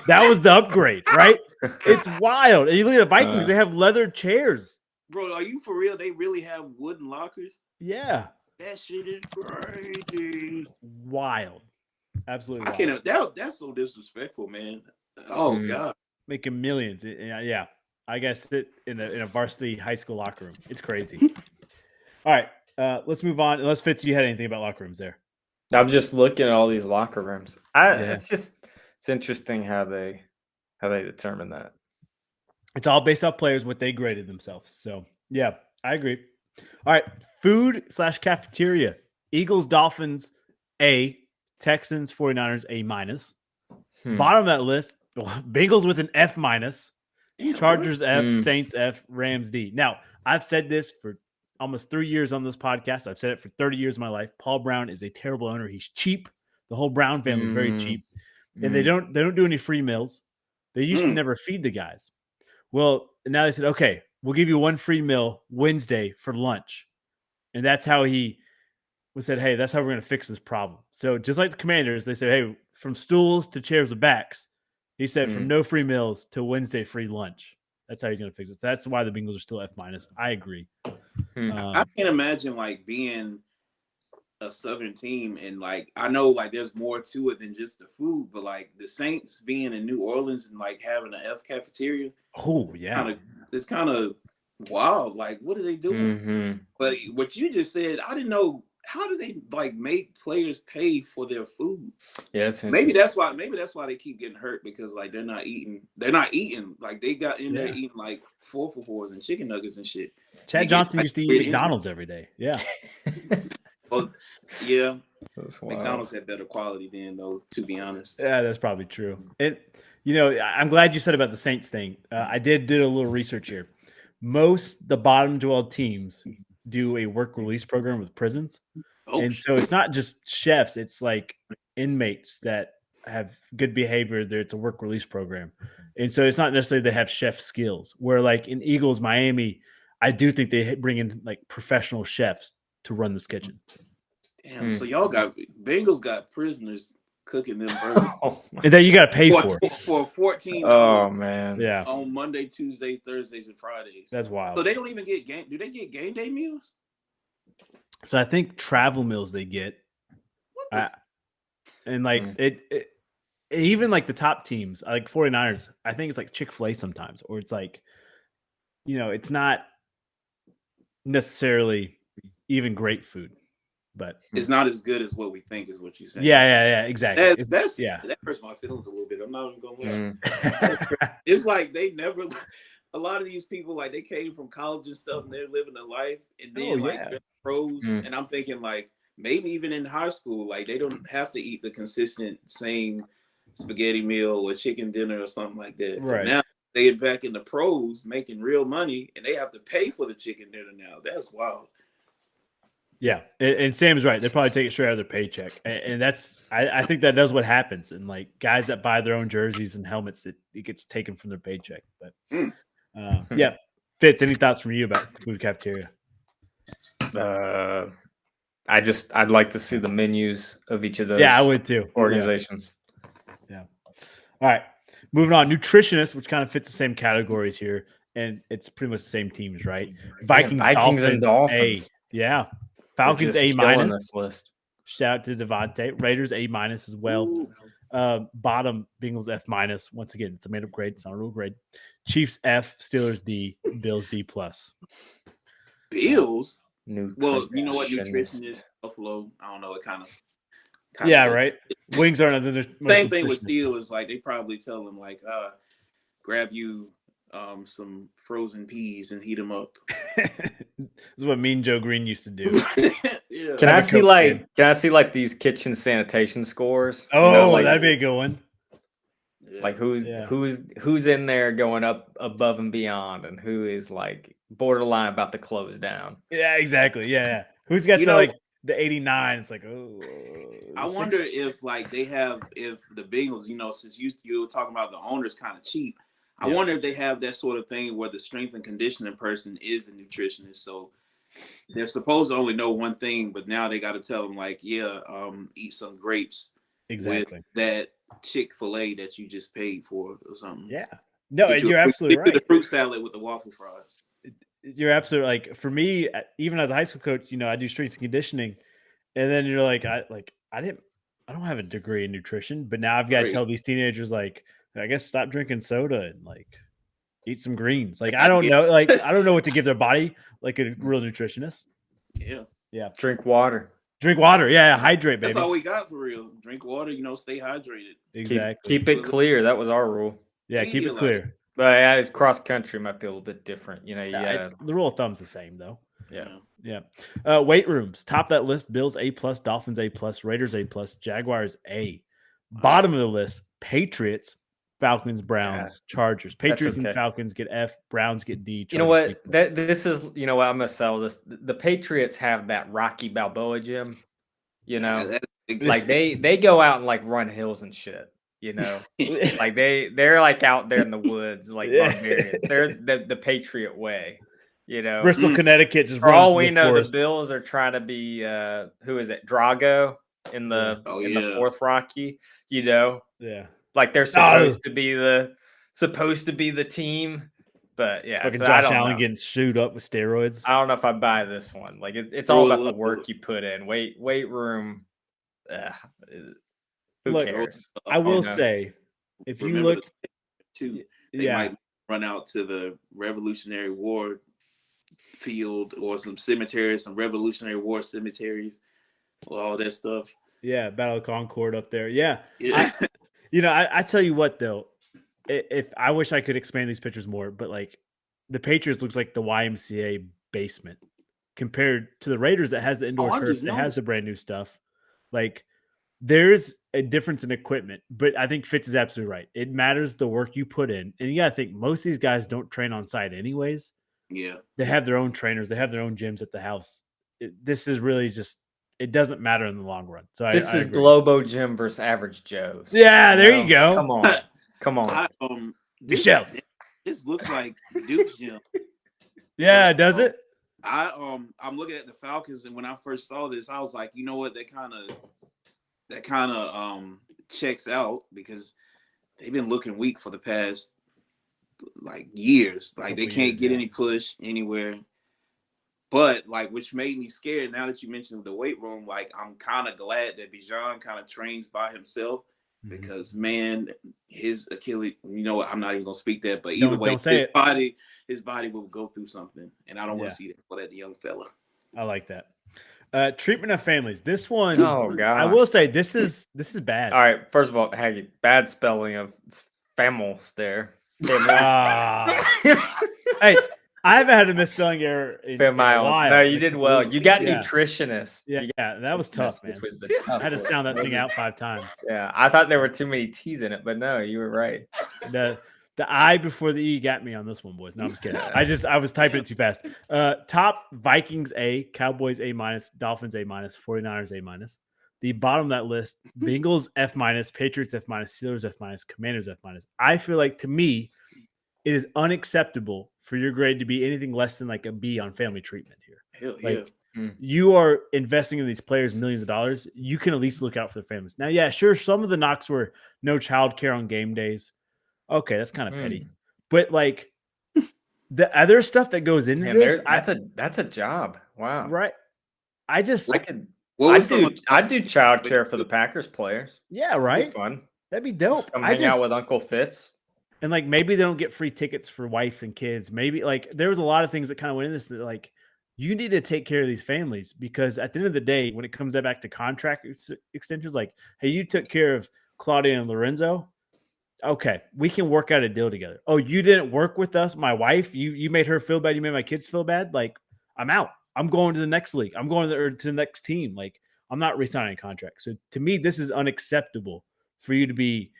That was the upgrade, right? It's wild. And you look at the Vikings, they have leather chairs. Bro, are you for real? They really have wooden lockers? Yeah. That shit is crazy. Wild. Absolutely wild. That's so disrespectful, man. Oh, God. Making millions. Yeah. I guess it in a varsity high school locker room. It's crazy. All right. Let's move on. Unless Fitz, you had anything about locker rooms there. I'm just looking at all these locker rooms. It's interesting how they determine that. It's all based off players, what they graded themselves. So, yeah, I agree. All right, food/cafeteria. Eagles, Dolphins, A. Texans, 49ers, A minus. Bottom of that list, Bengals with an F minus. Chargers, F. Saints, F. Rams, D. Now, I've said this for almost 3 years on this podcast. I've said it for 30 years of my life. Paul Brown is a terrible owner. He's cheap. The whole Brown family is very cheap. And they don't do any free meals. They used to never feed the guys. Well, now they said, okay, we'll give you one free meal Wednesday for lunch. And that's how he said, hey, that's how we're going to fix this problem. So just like the Commanders, they said, hey, from stools to chairs with backs. He said from no free meals to Wednesday free lunch. That's how he's going to fix it. So that's why the Bengals are still F minus. I agree. I can't imagine like being a Southern team and like I know like there's more to it than just the food, but like the Saints being in New Orleans and like having an F cafeteria. Oh yeah, it's kind of wild. Like what are they doing? But what you just said, I didn't know. How do they like make players pay for their food? Yeah, maybe that's why they keep getting hurt because like they're not eating like they got in there eating like 4-for-4s and chicken nuggets and shit. Chad Johnson used to eat McDonald's every day. Yeah. Well, yeah. McDonald's had better quality then, though, to be honest. Yeah, that's probably true. And, I'm glad you said about the Saints thing. I did a little research here. The bottom 12 teams do a work release program with prisons. Oh, And so it's not just chefs; it's like inmates that have good behavior. There, it's a work release program, and so it's not necessarily they have chef skills. Where like in Eagles Miami, I do think they bring in like professional chefs to run this kitchen. damn. So y'all got Bengals got prisoners cooking them burgers And then you got to pay for it. for $14. Oh man. Yeah, On Monday, Tuesday, Thursdays, and Fridays. that's wild. So they don't even get game. Do they get game day meals? So I think travel meals they get, What the and like it even like the top teams, like 49ers, I think it's like Chick-fil-A sometimes, or it's like, it's not necessarily even great food, but It's not as good as what we think, is what you saying. yeah, exactly. That hurts my feelings a little bit. I'm not even gonna lie. It's like they never. A lot of these people, like, they came from college and stuff, and they're living a life, and then they're pros. And I'm thinking, like, maybe even in high school, like, they don't have to eat the consistent same spaghetti meal or chicken dinner or something like that. Right. But now they get back in the pros, making real money, and they have to pay for the chicken dinner now. That's wild. Yeah, and Sam's right. They probably take it straight out of their paycheck, and that's I think that does what happens. And like guys that buy their own jerseys and helmets, it gets taken from their paycheck. But yeah, Fitz, any thoughts from you about food cafeteria? I'd like to see the menus of each of those. Yeah, I would too. Organizations. Yeah. All right, moving on. Nutritionists, which kind of fits the same categories here, and it's pretty much the same teams, right? Vikings and Dolphins. Yeah. Falcons A-. This list. Shout out to Devontae. Raiders A- as well. Bottom Bengals F-. Once again, it's a made-up grade. It's not a real grade. Chiefs F, Steelers D, Bills D+. Bills? Well, you know what? Nutritionist, Buffalo. I don't know. It kind of right. Wings aren't the same thing with Steelers. Like they probably tell them like, grab you some frozen peas and heat them up. This is what Mean Joe Green used to do. Yeah. Can I see like these kitchen sanitation scores? Oh, that'd be a good one. Yeah. Like who's in there going up above and beyond, and who is like borderline about to close down? Yeah, exactly. Yeah. Who's got the 89? It's like, oh. I wonder if like if the Bengals, since you were talking about the owner's kind of cheap. I wonder if they have that sort of thing where the strength and conditioning person is a nutritionist. So they're supposed to only know one thing, but now they got to tell them like, eat some grapes with that Chick-fil-A that you just paid for or something. Yeah. No, you're absolutely right. The fruit salad with the waffle fries. You're absolutely like for me, even as a high school coach, I do strength and conditioning, and then you're like, I don't have a degree in nutrition, but now I've got to tell these teenagers like, I guess stop drinking soda and like eat some greens. Like I don't know, I don't know what to give their body like a real nutritionist. Yeah. Drink water. Yeah, hydrate, baby. That's all we got for real. Drink water. Stay hydrated. Exactly. Keep it clear. That was our rule. Yeah, keep it clear. But yeah, it's cross country might be a little bit different. The rule of thumb's the same though. Yeah. Weight rooms. Top that list: Bills A+, Dolphins A+, Raiders A+, Jaguars A. Bottom of the list: Patriots, Falcons, Browns, Chargers. Patriots and Falcons get F. Browns get D. Chargers, you know what? This is. You know what? I'm gonna sell this. The Patriots have that Rocky Balboa gym. Like they go out and like run hills and shit. Like they're like out there in the woods, like barbarians. They're the Patriot way. Bristol, Connecticut. Just for all we know, the Bills are trying to be who is it? Drago in the the fourth Rocky. Yeah. Like they're supposed to be the team, but yeah. Fucking Josh Allen getting chewed up with steroids. I don't know if I buy this one. Like it's all about the work you put in. Weight room. Who cares? I will say, if you look, they might run out to the Revolutionary War field or some cemeteries, some Revolutionary War cemeteries, all that stuff. Yeah, Battle of Concord up there. Yeah. I tell you what though, if I wish I could expand these pictures more, but like the Patriots looks like the YMCA basement compared to the Raiders that has the indoor turf, that has the brand new stuff. Like there's a difference in equipment, but I think Fitz is absolutely right. It matters the work you put in. And you got to think most of these guys don't train on site anyways. Yeah. They have their own trainers. They have their own gyms at the house. This is really just it doesn't matter in the long run. So this I is agree. Globo Jim versus Average Joe's. Yeah, there you go. Come on. Michelle. This looks like Duke's gym. Yeah, does it? I'm looking at the Falcons, and when I first saw this, I was like, you know what, that kind of checks out because they've been looking weak for the past like years. Like they can't get any push anywhere. But like, which made me scared. Now that you mentioned the weight room, like I'm kind of glad that Bijan kind of trains by himself because man, his Achilles. You know what? I'm not even gonna speak that. But either way, his body will go through something, and I don't want to see that for that young fella. I like that. Treatment of families. This one, oh god, I will say this is bad. All right, first of all, Haggy, bad spelling of families there. Hey, I haven't had a misspelling error in a while. No, you did well. You got nutritionist. Yeah, that was tough, man. I had to sound that thing out 5 times. Yeah, I thought there were too many T's in it, but no, you were right. The I before the E got me on this one, boys. No, I'm just kidding. I was typing it too fast. Top Vikings A, Cowboys A-, Dolphins A-, 49ers A-. The bottom of that list, Bengals F-, Patriots F-, Steelers F-, Commanders F-. I feel like, to me, it is unacceptable for your grade to be anything less than like a B on family treatment here. Hell like, yeah. You are investing in these players millions of dollars. You can at least look out for the families. Now, yeah, sure, some of the knocks were no childcare on game days. Okay, that's kind of petty. But like the other stuff that goes into this, that's a job. Wow. Right. I just I'd do childcare for the Packers players. Yeah, right. That'd be fun. That'd be dope. Come hang out with Uncle Fitz. And like maybe they don't get free tickets for wife and kids. Maybe like there was a lot of things that kind of went in this that like you need to take care of these families because at the end of the day, when it comes back to contract extensions, like, hey, you took care of Claudia and Lorenzo. Okay, we can work out a deal together. Oh, you didn't work with us, my wife. You made her feel bad. You made my kids feel bad. Like, I'm out. I'm going to the next league. I'm going to the next team. Like, I'm not re-signing a contract. So to me, this is unacceptable for you to be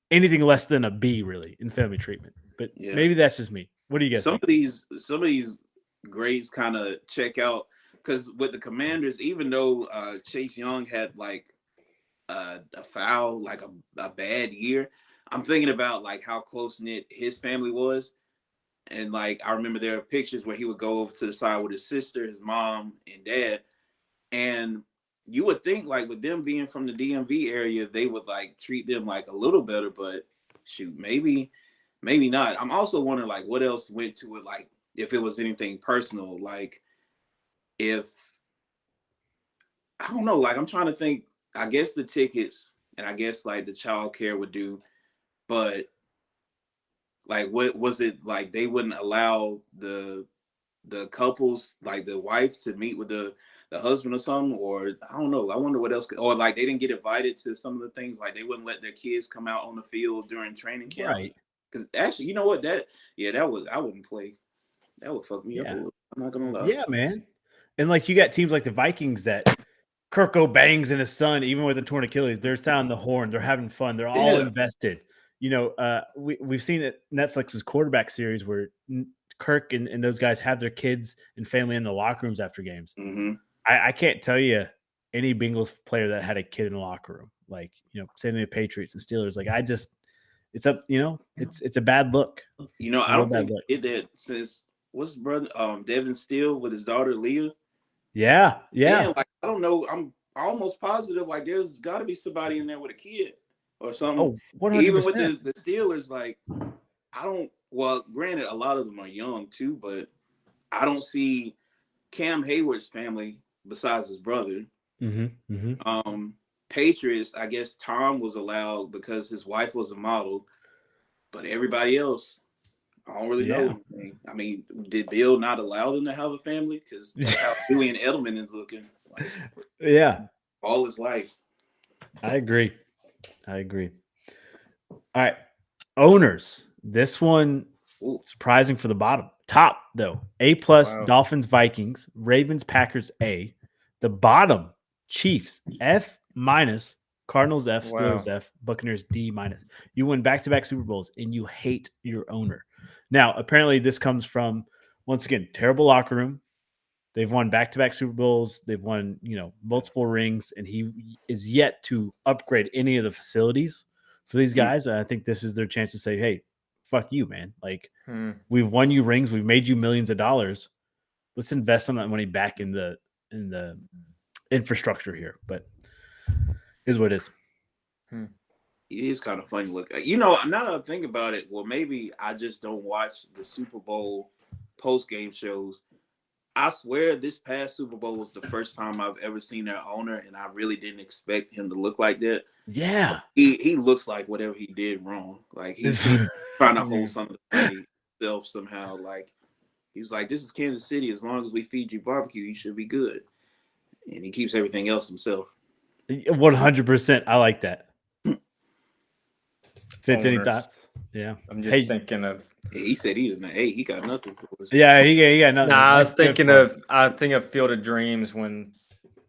anything less than a B, really, in family treatment. But maybe that's just me. What do you guys think? Some of these grades kind of check out because with the Commanders, even though Chase Young had like a foul, like a bad year, I'm thinking about like how close knit his family was. And like, I remember there are pictures where he would go over to the side with his sister, his mom and dad. And you would think like with them being from the DMV area, they would like treat them like a little better, but shoot, maybe not. I'm also wondering like what else went to it. Like if it was anything personal, like if, I don't know, like I'm trying to think, I guess the tickets and I guess like the childcare would do, but like what was it like they wouldn't allow the couples, like the wife to meet with the husband or something, or I don't know. I wonder what else, or like they didn't get invited to some of the things, like they wouldn't let their kids come out on the field during training camp. Right. Because actually, you know what, I wouldn't play. That would fuck me up. I'm not gonna lie. Yeah, man. And like you got teams like the Vikings that Kirko Bangs and his son, even with a torn Achilles, they're sounding the horn. They're having fun. They're all invested. You know, we've seen it Netflix's quarterback series where Kirk and those guys have their kids and family in the locker rooms after games. Mm-hmm. I can't tell you any Bengals player that had a kid in the locker room. Like, you know, same thing with Patriots and Steelers. Like, it's up, you know, it's a bad look. You know, I don't think it did since what's his brother, Devin Steele with his daughter Leah. Yeah. Man, like, I don't know. I'm almost positive like there's got to be somebody in there with a kid or something. Oh, 100%. Even with the Steelers, like well, granted, a lot of them are young too, but I don't see Cam Hayward's family besides his brother. Patriots, I guess Tom was allowed because his wife was a model, but everybody else, I don't really know anything. I mean, did Bill not allow them to have a family? Because that's how Dewey and Edelman is looking. Like, all his life. I agree. All right. Owners. This one, surprising for the bottom. Top, though. A+, Dolphins, Vikings, Ravens, Packers, A. The bottom, Chiefs, F-, Cardinals, F, Steelers, F, Buccaneers, D-. You win back-to-back Super Bowls, and you hate your owner. Now, apparently this comes from, once again, terrible locker room. They've won back-to-back Super Bowls. They've won, multiple rings, and he is yet to upgrade any of the facilities for these guys. And I think this is their chance to say, hey, fuck you, man. Like, we've won you rings. We've made you millions of dollars. Let's invest some of that money back in the infrastructure here. But is what it is. It is kind of funny look. Now that I think about it, well, maybe I just don't watch the Super Bowl post-game shows. I swear this past Super Bowl was the first time I've ever seen their owner, and I really didn't expect him to look like that. Yeah. He looks like whatever he did wrong. Like he's trying to hold something to himself somehow. Like he was like, this is Kansas City. As long as we feed you barbecue, you should be good. And he keeps everything else himself. 100%. I like that. Fitz, any thoughts? Yeah. I'm just thinking of. He said he got nothing for us. Yeah, he got nothing. Nah, I was thinking of Field of Dreams when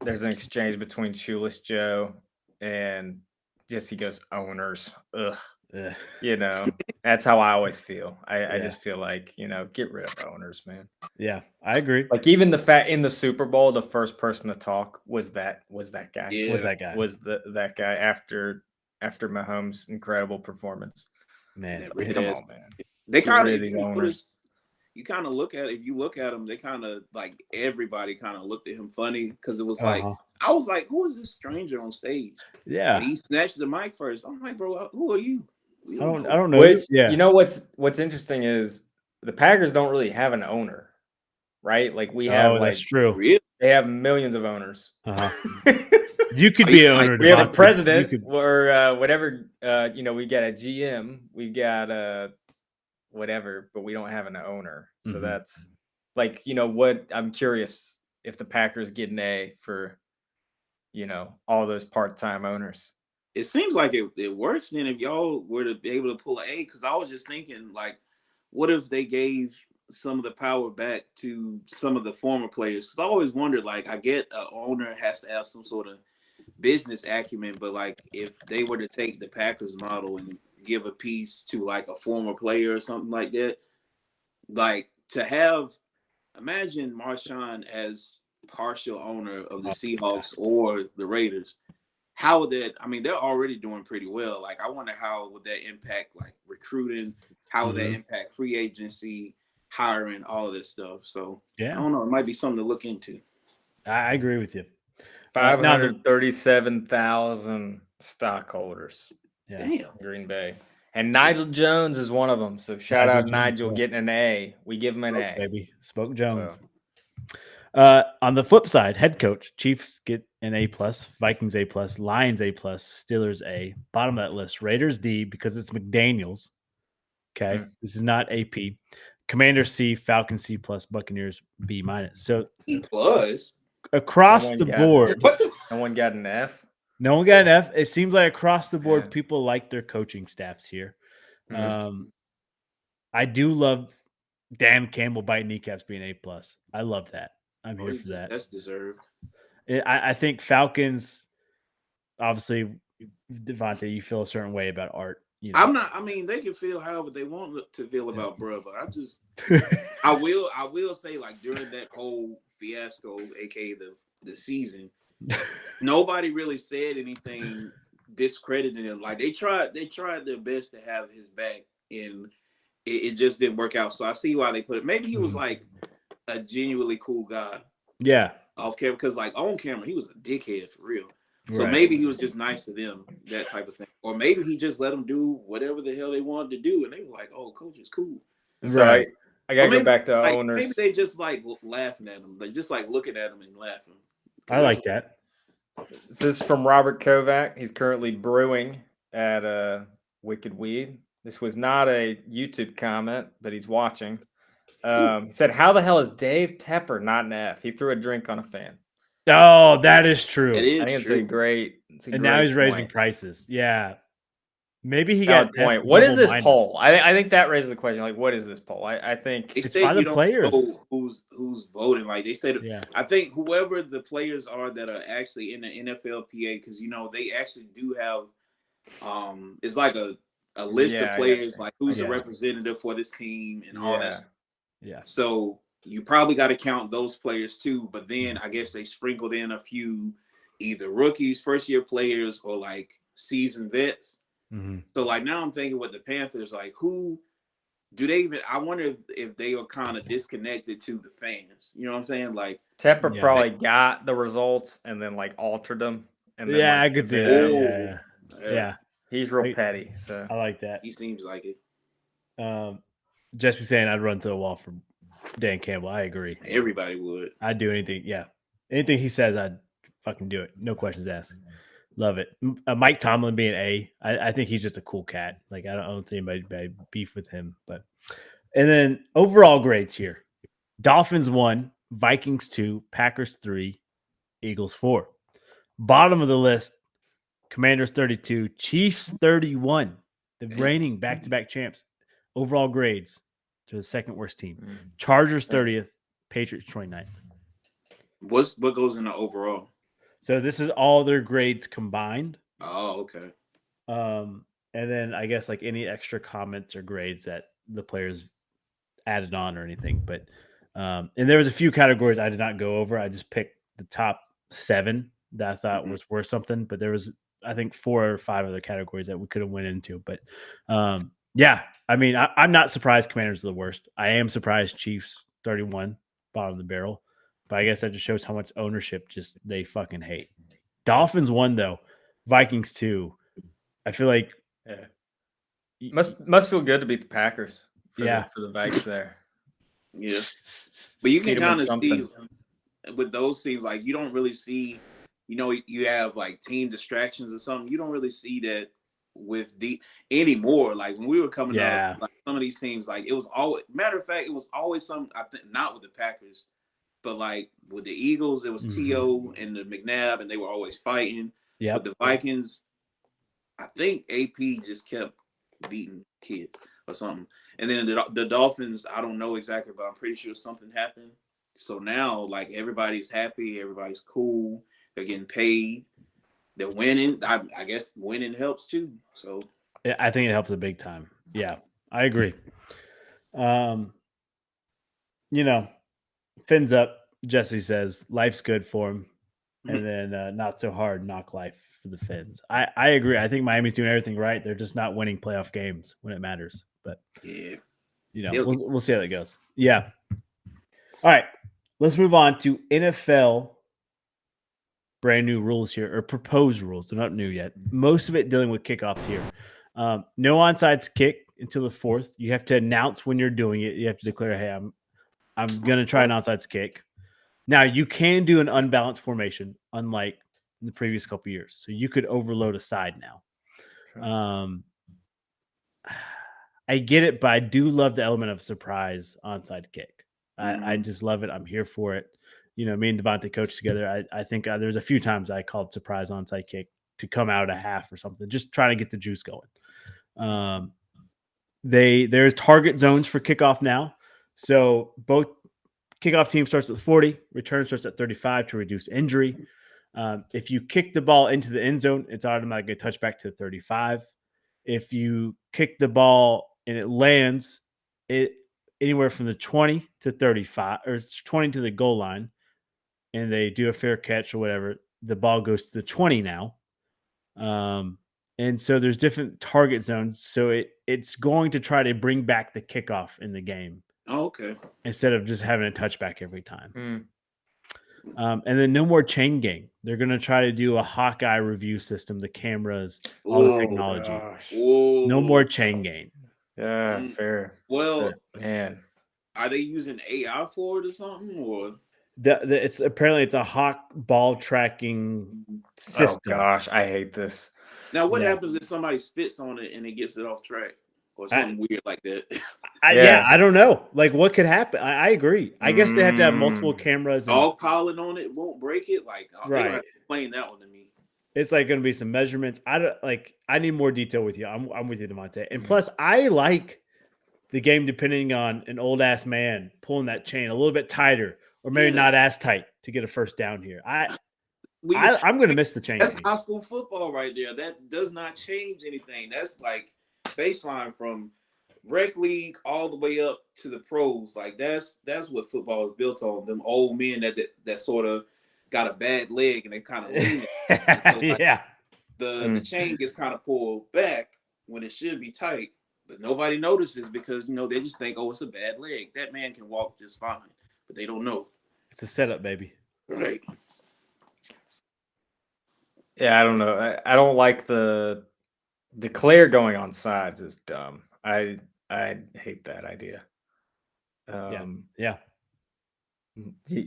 there's an exchange between Shoeless Joe and he goes, owners. Ugh. That's how I always feel. I just feel like, get rid of owners, man. Yeah, I agree. Like even the fact in the Super Bowl, the first person to talk was that guy. Yeah. Was that guy after Mahomes' incredible performance. Man, come on, man. They kind of you kind of look at it. If you look at them, they kind of like everybody kind of looked at him funny because it was like I was like, who is this stranger on stage? Yeah, and he snatched the mic first. I'm like, bro, who are you? I don't know. What's interesting is the Packers don't really have an owner, right? Like we have. That's true. Really? They have millions of owners. You could be an owner. We have a president or whatever. We got a GM. We got whatever, but we don't have an owner. So that's like, what I'm curious if the Packers get an A for, all those part-time owners. It seems like it works then if y'all were to be able to pull an A, because I was just thinking, like, what if they gave some of the power back to some of the former players? Because I always wondered, like, I get an owner has to have some sort of business acumen, but like if they were to take the Packers model and give a piece to like a former player or something like that, like to have, imagine Marshawn as partial owner of the Seahawks or the Raiders. How would that, they're already doing pretty well. Like, I wonder how would that impact like recruiting? How would that impact free agency, hiring, all of this stuff? So I don't know. It might be something to look into. I agree with you. 537,000 stockholders. Yeah. Damn. Green Bay. And Nigel Jones is one of them. So shout out Nigel getting an A. We give him an A. Baby. Spoke Jones. So. On the flip side, head coach, Chiefs get an A+, Vikings A+, Lions A+, Steelers A. Bottom of that list, Raiders D because it's McDaniels. Okay. This is not AP. Commanders C, Falcons C+, Buccaneers B-. So E+. Across the board. No one got an F? No one got an F. It seems like across the board, people like their coaching staffs here. I do love Dan Campbell biting kneecaps being A+. I love that. I'm here for that. That's deserved. I think Falcons, obviously, Devontae, you feel a certain way about Art. I'm not. They can feel however they want to feel about bruh, but I will say, like, during that whole fiasco, aka the season, nobody really said anything discrediting him. Like they tried their best to have his back, and it just didn't work out. So I see why they put it. Maybe he was like a genuinely cool guy. Yeah. Off camera, because like on camera, he was a dickhead for real. So maybe he was just nice to them, that type of thing. Or maybe he just let them do whatever the hell they wanted to do, and they were like, "Oh, coach is cool." So I gotta go back to owners. Maybe they just like laughing at him, like just like looking at him and laughing. I like that. This is from Robert Kovac. He's currently brewing at Wicked Weed. This was not a YouTube comment, but he's watching. He said, "How the hell is Dave Tepper not an F? He threw a drink on a fan." Oh, that is true. It is I think true. it's a great now he's raising point. prices. Yeah. Maybe he got point. What is this poll? I think that raises the question. Like, what is this poll? I think they it's say by the you don't players. know who's voting. Like they said, I think whoever the players are that are actually in the NFLPA, because they actually do have it's like a list of players, like who's a representative for this team and all that stuff. Yeah. So you probably got to count those players too. But then I guess they sprinkled in a few either rookies, first year players, or like seasoned vets. Mm-hmm. So like now I'm thinking with the Panthers, like who do they even? I wonder if they are kind of disconnected to the fans. You know what I'm saying? Like Tepper probably got the results and then like altered them. And then, I like, could see that. Oh, Yeah. He's real petty. So I like that. He seems like it. Jesse saying I'd run to the wall for Dan Campbell. I agree. Everybody would. I'd do anything. Yeah. Anything he says, I'd fucking do it. No questions asked. Love it. Mike Tomlin being I think he's just a cool cat. Like I don't see anybody beef with him. But and then overall grades here: Dolphins 1, Vikings 2, Packers 3, Eagles 4. Bottom of the list: Commanders 32, Chiefs 31. The reigning back-to-back champs. Overall grades to the second worst team. Chargers 30th, Patriots 29th. What goes in the overall? So this is all their grades combined. Oh, okay. And then I guess like any extra comments or grades that the players added on or anything. But and there was a few categories I did not go over. I just picked the top 7 that I thought was worth something. But there was, I think, 4 or 5 other categories that we could have went into. But yeah, I mean, I'm not surprised Commanders are the worst. I am surprised Chiefs 31, bottom of the barrel. But I guess that just shows how much ownership just they fucking hate. Dolphins 1 though, Vikings 2. I feel like must feel good to beat the Packers. For the Vikes there. Yeah, but you can kind of see with those teams, like you don't really see, you have like team distractions or something. You don't really see that with anymore. Like when we were coming up, like some of these teams, like it was always, matter of fact, it was always some, I think, not with the Packers, but like with the Eagles, it was T.O. and the McNabb, and they were always fighting. Yeah. With the Vikings, I think AP just kept beating kid or something. And then the Dolphins, I don't know exactly, but I'm pretty sure something happened. So now, like, everybody's happy. Everybody's cool. They're getting paid. They're winning. I guess winning helps too. So yeah, I think it helps a big time. Yeah, I agree. Fins up. Jesse says life's good for him, and then not so hard. Knock life for the Fins. I agree. I think Miami's doing everything right. They're just not winning playoff games when it matters. But we'll see how that goes. Yeah. All right. Let's move on to NFL brand new rules here, or proposed rules. They're not new yet. Most of it dealing with kickoffs here. No onside kick until the 4th. You have to announce when you're doing it. You have to declare, hey, I'm going to try an onside kick. Now, you can do an unbalanced formation, unlike in the previous couple of years. So you could overload a side now. Okay. I get it, but I do love the element of surprise onside kick. I just love it. I'm here for it. Me and Devontae coached together. I think there's a few times I called surprise onside kick to come out a half or something, just trying to get the juice going. There's target zones for kickoff now. So both kickoff team starts at 40, return starts at 35 to reduce injury. If you kick the ball into the end zone, it's automatically a touchback to 35. If you kick the ball and it lands anywhere from the 20 to 35, or 20 to the goal line, and they do a fair catch or whatever, the ball goes to the 20 now. And so there's different target zones. So it's going to try to bring back the kickoff in the game. Oh, okay. Instead of just having a touchback every time. And then no more chain gang. They're going to try to do a Hawkeye review system, the cameras, all the technology. No more chain gang. Yeah, fair. Well, man, are they using AI for it or something? Or it's a hawk ball tracking system. Oh gosh, I hate this. Now, what happens if somebody spits on it and it gets it off track or something weird like that? I don't know. Like, what could happen? I agree. I guess they have to have multiple cameras. All pollen on it won't break it. Like, they don't have to explain that one to me. It's like going to be some measurements. I need more detail with you. I'm with you, Devontae. And plus, I like the game depending on an old ass man pulling that chain a little bit tighter, or maybe not as tight to get a first down here. I'm going to miss the chain. That's high school football right there. That does not change anything. That's like baseline from rec league all the way up to the pros. Like that's what football is built on. Them old men that sort of got a bad leg and they kind of lean. So, like, yeah. The chain gets kind of pulled back when it should be tight, but nobody notices because they just think, oh, it's a bad leg. That man can walk just fine, but they don't know. It's a setup, baby. Right. Yeah, I don't know. I don't like the declare going on sides is dumb. I hate that idea. Yeah.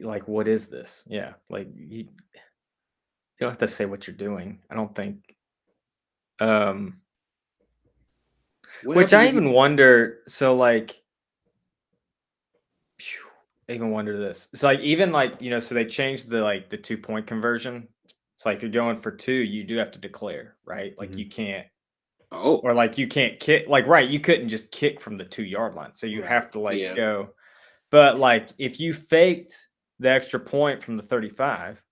Like, what is this? Yeah, like you don't have to say what you're doing. I don't think. Which I even wonder. So like, I even wonder this. It's like even like so they changed the 2-point conversion. It's like if you're going for 2, you do have to declare, right? Like you can't. Oh. Or like you can't kick. Like right, you couldn't just kick from the 2-yard line, so you have to go. But like if you faked the extra point from the 35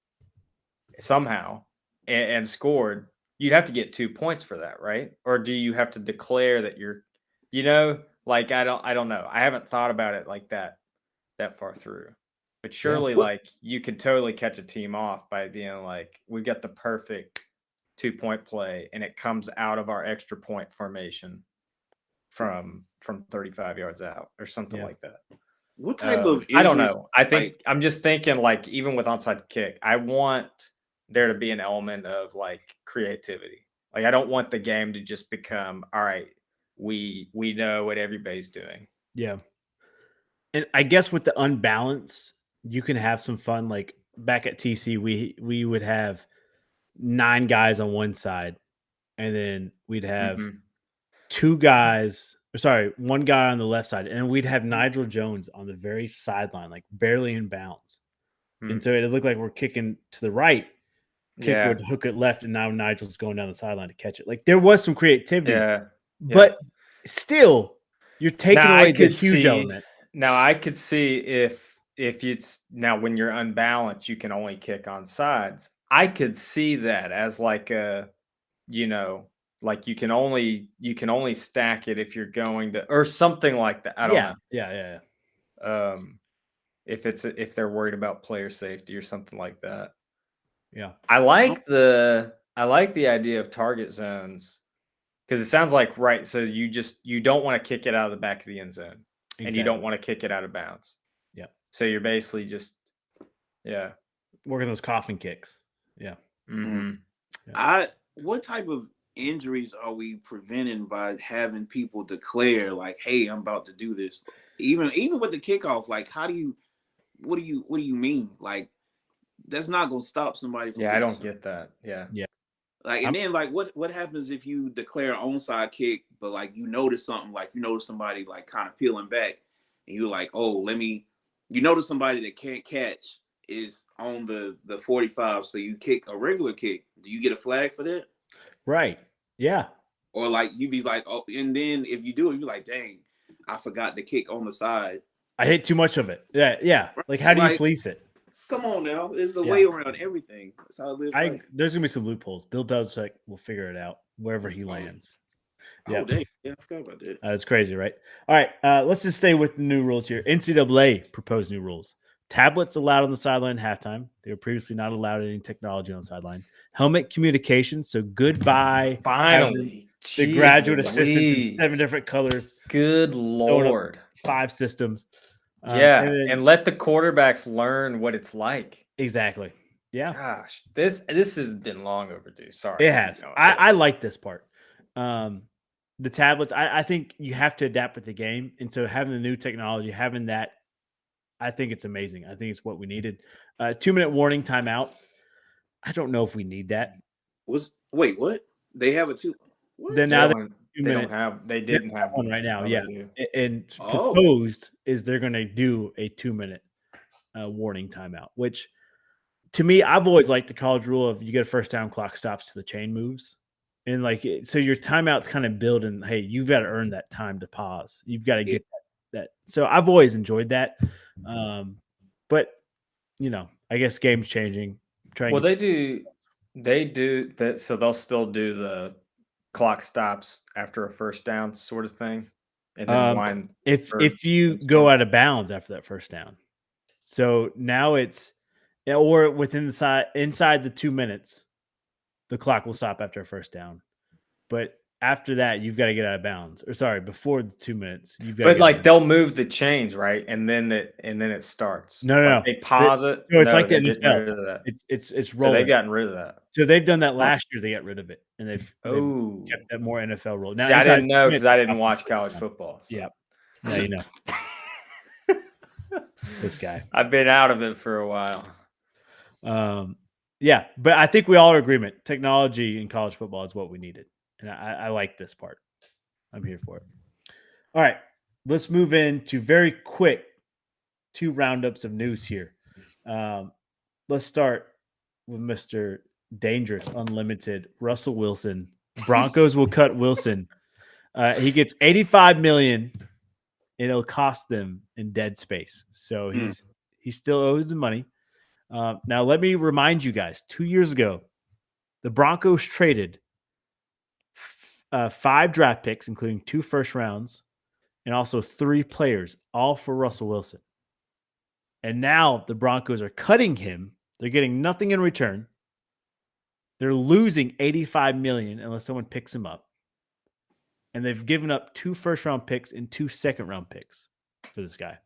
somehow and scored, you'd have to get 2 points for that, right? Or do you have to declare that you're, like I don't know. I haven't thought about it like that far through. But surely like you could totally catch a team off by being like, we got the perfect 2-point play and it comes out of our extra point formation from 35 yards out or something like that. What type of I don't know. I think I'm just thinking like even with onside kick, I want there to be an element of like creativity. Like I don't want the game to just become all right, we know what everybody's doing. Yeah. And I guess with the unbalance, you can have some fun. Like back at TC, we would have 9 guys on one side, and then we'd have 1 guy on the left side, and we'd have Nigel Jones on the very sideline, like barely in bounds. And so it looked like we're kicking to the right. Kick would hook it left, and now Nigel's going down the sideline to catch it. Like there was some creativity, but still, you're taking away the huge element. Now I could see if it's now when you're unbalanced, you can only kick on sides. I could see that as like a, like you can only stack it if you're going to or something like that. I don't know. Yeah. If they're worried about player safety or something like that. Yeah. I like the idea of target zones because it sounds like right. So you don't want to kick it out of the back of the end zone and you don't want to kick it out of bounds. Yeah. So you're basically just working those coffin kicks. Yeah. Mm-hmm. What type of injuries are we preventing by having people declare like, hey, I'm about to do this? Even with the kickoff, like what do you mean? Like that's not gonna stop somebody from I don't get that. Yeah. Like and then like what happens if you declare an onside kick, but like you notice something, like you notice somebody like kind of peeling back and you're like, oh, you notice somebody that can't catch is on the 45, so you kick a regular kick. Do you get a flag for that? Right. Yeah. Or like you be like, oh, and then if you do it, you're like, dang, I forgot to kick on the side. I hate too much of it. Yeah. Like how do you police it? Come on now. There's a way around everything. That's how I live. There's gonna be some loopholes. Bill Belichick will figure it out wherever he lands. Oh, dang. Yeah, I forgot about that. It's crazy, right? All right. Let's just stay with the new rules here. NCAA proposed new rules. Tablets allowed on the sideline at halftime. They were previously not allowed any technology on the sideline. Helmet communication. So goodbye. Finally. The graduate assistants in 7 different colors. Good Lord. 5 systems. And let the quarterbacks learn what it's like. Exactly. Yeah. Gosh, this has been long overdue. Sorry. It has. I like this part. The tablets, I think you have to adapt with the game. And so having the new technology, having that, I think it's amazing. I think it's what we needed. 2-minute warning timeout. I don't know if we need that. Wait, what? They have a 2. What? Then now they didn't have one right now. Yeah. And proposed is they're going to do a 2-minute warning timeout, which to me, I've always liked the college rule of you get a first down, clock stops to the chain moves. And like, so your timeout's kind of building, hey, you've got to earn that time to pause. You've got to get that. So I've always enjoyed that. But I guess game's changing. They do that. So they'll still do the clock stops after a first down sort of thing and then wind. If you go out of bounds after that first down, so now it's or within inside the 2 minutes, the clock will stop after a first down. But after that, you've got to get out of bounds. Or sorry, before the 2 minutes, you've got. But like they'll move the chains, right, and then it starts. No. They pause it. No, it's like the NFL. Rid of that. It's rolling. So they've gotten rid of that. So they've done that last year. They got rid of it, and they've kept that more NFL rule. Now, I didn't know because I didn't watch college football. So. Yeah, now you know. This guy. I've been out of it for a while. Yeah, but I think we all are in agreement. Technology in college football is what we needed, and I like this part. I'm here for it. All right, let's move into very quick 2 roundups of news here. Let's start with Mr. Dangerous Unlimited Russell Wilson. Broncos will cut Wilson. He gets $85 million. It'll cost them in dead space. So he's still owed the money. Now, let me remind you guys, 2 years ago, the Broncos traded 5 draft picks, including 2 first rounds, and also 3 players, all for Russell Wilson. And now the Broncos are cutting him. They're getting nothing in return. They're losing $85 million unless someone picks him up. And they've given up 2 first-round picks and 2 second-round picks for this guy.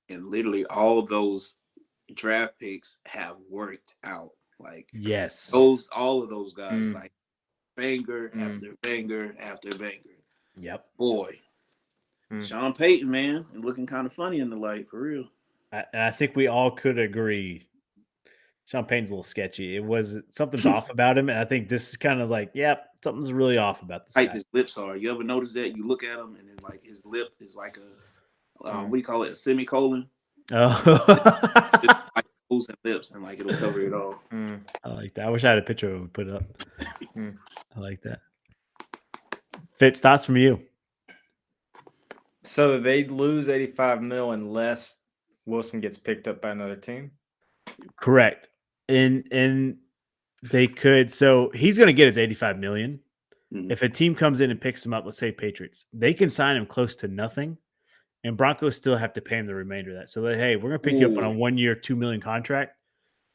And literally all those draft picks have worked out. Like yes, all of those guys, like banger after banger after banger. Yep. Boy. Sean Payton, man, looking kind of funny in the light, for real. And I think we all could agree Sean Payton's a little sketchy. Something's off about him, and I think this is kind of like, yep, something's really off about this Tight guy. his lips are. You ever notice that? You look at him, and then like his lip is like a what do you call it? A semicolon. Oh, like nose and lips, and like it'll cover it all. I like that. I wish I had a picture of him. Put it up. I like that. Fitz, thoughts from you? So they'd lose $85 million unless Wilson gets picked up by another team. Correct. And they could. So he's going to get his $85 million. If a team comes in and picks him up, let's say Patriots, they can sign him close to nothing, and Broncos still have to pay him the remainder of that. So hey, we're going to pick you up on a 1-year, $2 million contract.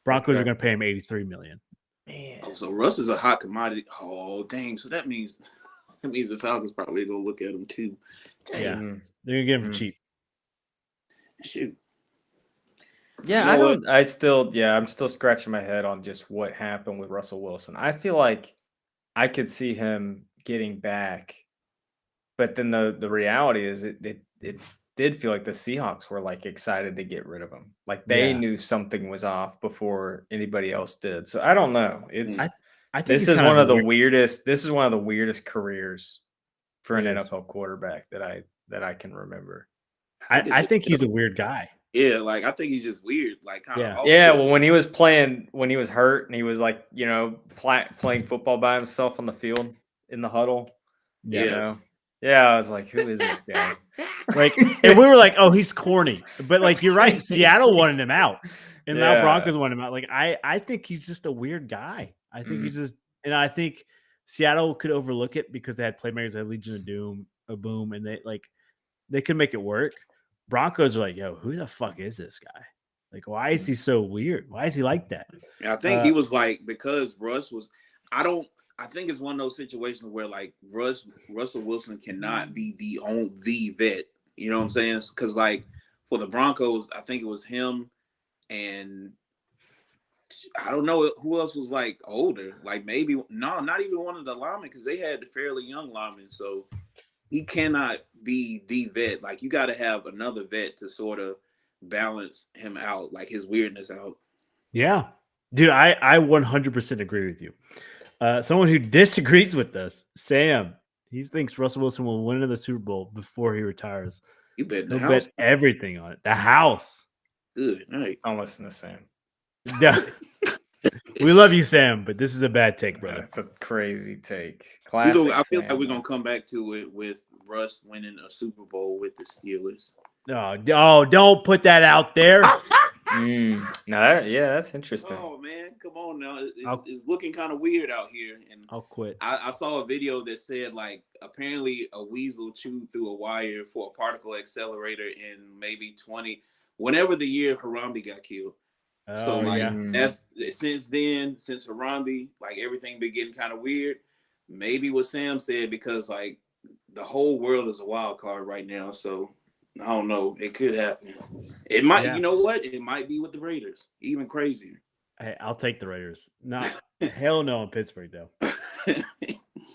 Broncos are going to pay him $83 million. Man. Oh, so Russ is a hot commodity. Oh, dang. So that means the Falcons probably going to look at him too. Dang. Yeah, they're going to get him for cheap. Shoot. Yeah, I'm still scratching my head on just what happened with Russell Wilson. I feel like I could see him getting back, but then the reality is it did feel like the Seahawks were like excited to get rid of him. Like they knew something was off before anybody else did. So I don't know. I think this is one of the weirdest. This is one of the weirdest careers for an NFL quarterback that I can remember. I think he's a weird guy. Yeah, like I think he's just weird. Like kind of well, when he was hurt and he was like, playing football by himself on the field in the huddle. I was like, who is this guy? Like, and we were like, oh, he's corny. But like, you're right. Seattle wanted him out, and now Broncos wanted him out. Like, I think he's just a weird guy. I think he's just, and I think Seattle could overlook it because they had playmakers, they had Legion of Doom, a Boom, and they could make it work. Broncos are like, yo, who the fuck is this guy? Like, why is he so weird? Why is he like that? I think he was like, because Russ was, I think it's one of those situations where like Russell Wilson cannot be the vet. You know what I'm saying? Because like for the Broncos, I think it was him and I don't know who else was like older. Like maybe not even one of the linemen because they had fairly young linemen. So he cannot be the vet. Like you got to have another vet to sort of balance him out, like his weirdness out. Yeah, dude, I 100% agree with you. Someone who disagrees with us, Sam, he thinks Russell Wilson will win another Super Bowl before he retires. You bet the He'll house. Bet everything on it. The house. Good night. Don't listen to Sam. Yeah. We love you, Sam, but this is a bad take, brother. That's a crazy take. Classic I feel Sam. like we're gonna come back to it with Russ winning a Super Bowl with the Steelers. Oh, don't put that out there. No, that's interesting. Oh man, Come on now, it's looking kind of weird out here. And I'll quit. I saw a video that said like apparently a weasel chewed through a wire for a particle accelerator in maybe whenever the year Harambe got killed. So like that's since Harambe, like everything been getting kind of weird. Maybe what Sam said, because like the whole world is a wild card right now. So I don't know. It could happen. It might. You know what? It might be with the Raiders. Even crazier. Hey, I'll take the Raiders. Not hell no in Pittsburgh though.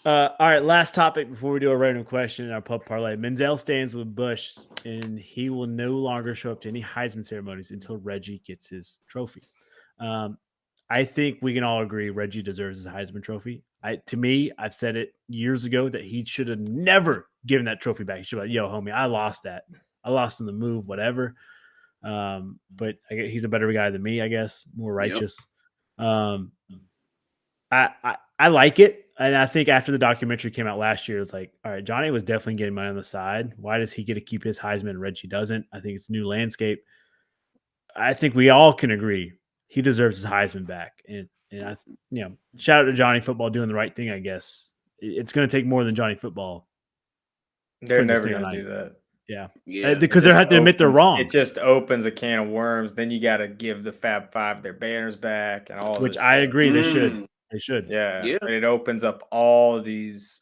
All right, last topic before we do a random question in our pub parlay. Menzel stands with Bush, and he will no longer show up to any Heisman ceremonies until Reggie gets his trophy. I think we can all agree Reggie deserves his Heisman trophy. To me, I've said it years ago that he should have never given that trophy back. He should have, yo, homie, I lost that. I lost in the move, whatever. But he's a better guy than me, I guess, more righteous. Yep. I like it. And I think after the documentary came out last year, it's like, all right, Johnny was definitely getting money on the side. Why does he get to keep his Heisman and Reggie doesn't? I think it's a new landscape. I think we all can agree he deserves his Heisman back. And shout out to Johnny Football doing the right thing, I guess. It's going to take more than Johnny Football. They're never going to do that. Yeah. Because they have to admit they're wrong. It just opens a can of worms. Then you got to give the Fab Five their banners back and all. Which I agree they should. They should. Yeah. And it opens up all of these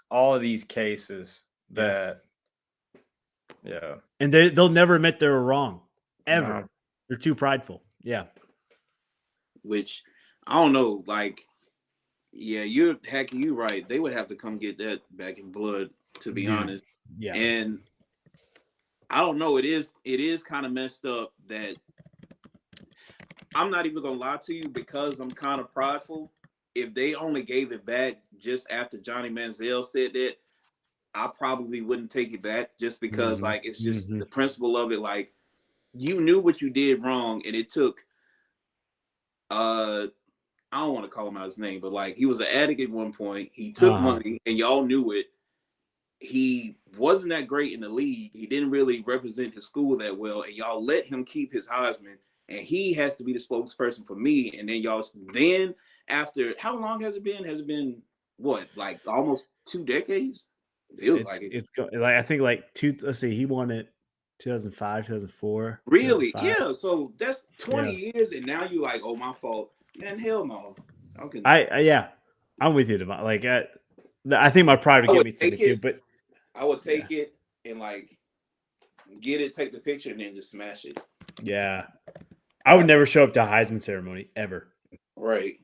cases that. Yeah. And they'll never admit they were wrong. Ever. No. They're too prideful. Yeah. Which I don't know. Like, you're right. They would have to come get that back in blood, to be honest. Yeah. And I don't know. It is kind of messed up that I'm not even gonna lie to you, because I'm kind of prideful. If they only gave it back just after Johnny Manziel said that, I probably wouldn't take it back, just because like it's just the principle of it. Like, you knew what you did wrong, and it took I don't want to call him out his name, but like he was an addict at one point. He took money, and y'all knew it. He wasn't that great in the league. He didn't really represent his school that well, and y'all let him keep his Heisman, and he has to be the spokesperson for me. And then after how long has it been? Has it been what, like almost 2 decades? It feels like it. It's like I think like let's see, he won it 2005, 2004. Really? Yeah. So that's 20 years, and now you like, oh, my fault. Man, hell no. I'm with you, Devon. Like I think my pride would get me to it too, but I would take it and like get it, take the picture, and then just smash it. Yeah. I would never show up to a Heisman ceremony ever. Right.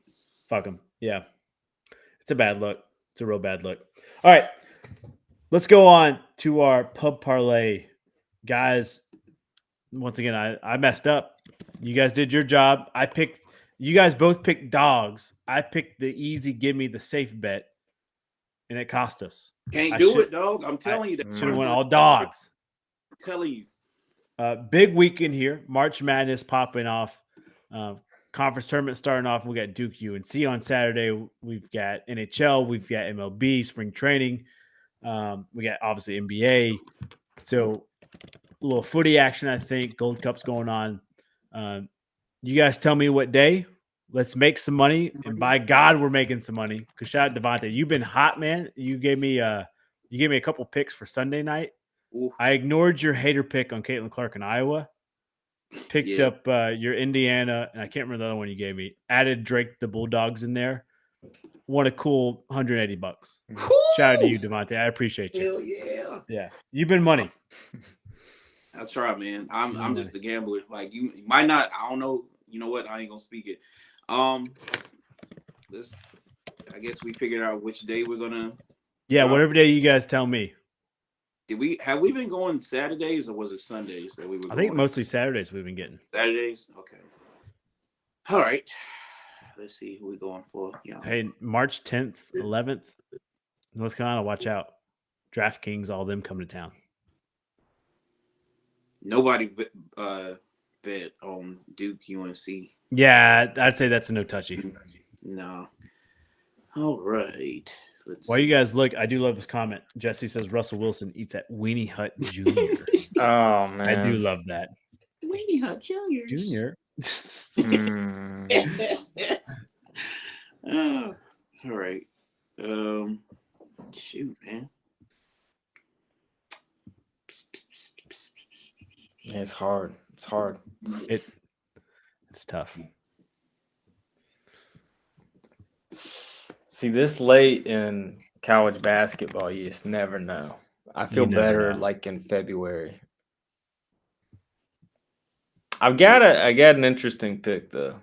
Fuck them. Yeah. It's a bad look. It's a real bad look. All right. Let's go on to our pub parlay. Guys, once again, I messed up. You guys did your job. You guys both picked dogs. I picked the easy, give me the safe bet, and it cost us. Can't do it, dog. I'm telling you. Should have went all dogs. I'm telling you. Big weekend here. March Madness popping off. Conference tournament starting off. We got Duke UNC on Saturday. We've got NHL. We've got MLB, spring training. We got obviously NBA. So a little footy action, I think. Gold Cup's going on. You guys tell me what day. Let's make some money. And by God, we're making some money. Because shout out Devontae. You've been hot, man. You gave me a couple picks for Sunday night. Ooh. I ignored your hater pick on Caitlin Clark in Iowa. Picked up your Indiana, and I can't remember the other one you gave me. Added Drake the Bulldogs in there. Won a cool $180. Shout out to you, Devontae. I appreciate you. Hell yeah. Yeah. You've been money. I try, man. I'm just a gambler. Like you might not. I don't know. You know what? I ain't gonna speak it. I guess we figured out which day we're gonna. Yeah, whatever day you guys tell me. Have we been going Saturdays or was it Sundays that we were? I think mostly Saturdays we've been getting. Saturdays, okay. All right. Let's see who we going for. Yeah. Hey, March 10th, 11th, North Carolina. Watch out. DraftKings, all them come to town. Nobody bet on Duke UNC. Yeah, I'd say that's a no touchy. No. All right. While you guys look, I do love this comment. Jesse says Russell Wilson eats at Weenie Hut Jr. Oh, man. I do love that. Weenie Hut Jr. All right. Shoot, man. Yeah, it's hard. It's hard. It's tough. See, this late in college basketball, you just never know. I feel better like in February. I got an interesting pick though.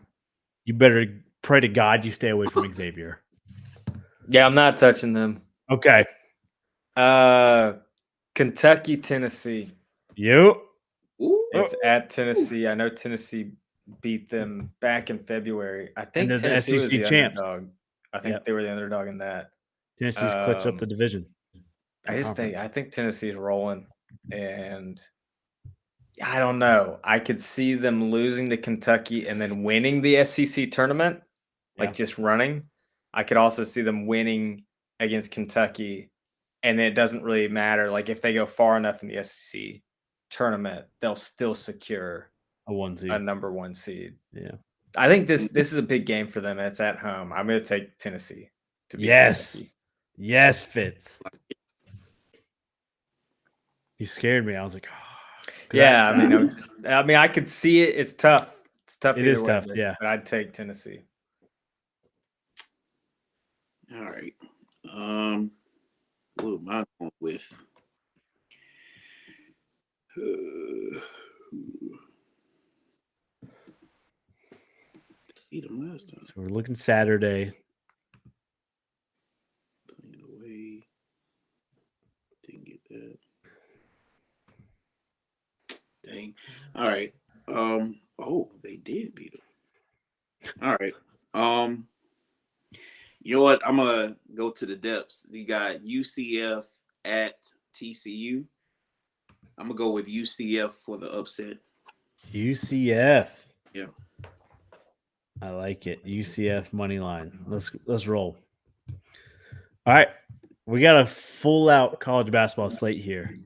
You better pray to God you stay away from Xavier. Yeah, I'm not touching them. Okay. Kentucky, Tennessee. You. It's at Tennessee. I know Tennessee beat them back in February. I think And they're the Tennessee was SEC the champs. underdog. I think they were the underdog in that. Tennessee's clinched up the division. I think Tennessee's rolling, and I don't know. I could see them losing to Kentucky and then winning the SEC tournament, like just running. I could also see them winning against Kentucky, and then it doesn't really matter. Like if they go far enough in the SEC tournament, they'll still secure a number 1 seed. Yeah, I think this is a big game for them. It's at home. I'm going to take Tennessee to beat Kentucky. Yes, Fitz. You scared me. I was like, oh. Yeah, I mean, I could see it. It's tough. It's tough. It is tough. Yeah, but I'd take Tennessee. All right. What am I going with? Beat them last time. So we're looking Saturday. Playing away. Didn't get that. Dang. All right. Oh, they did beat them. All right. You know what? I'm gonna go to the depths. We got UCF at TCU. I'm gonna go with UCF for the upset. UCF. Yeah. I like it. UCF money line. Let's roll. All right. We got a full out college basketball slate here.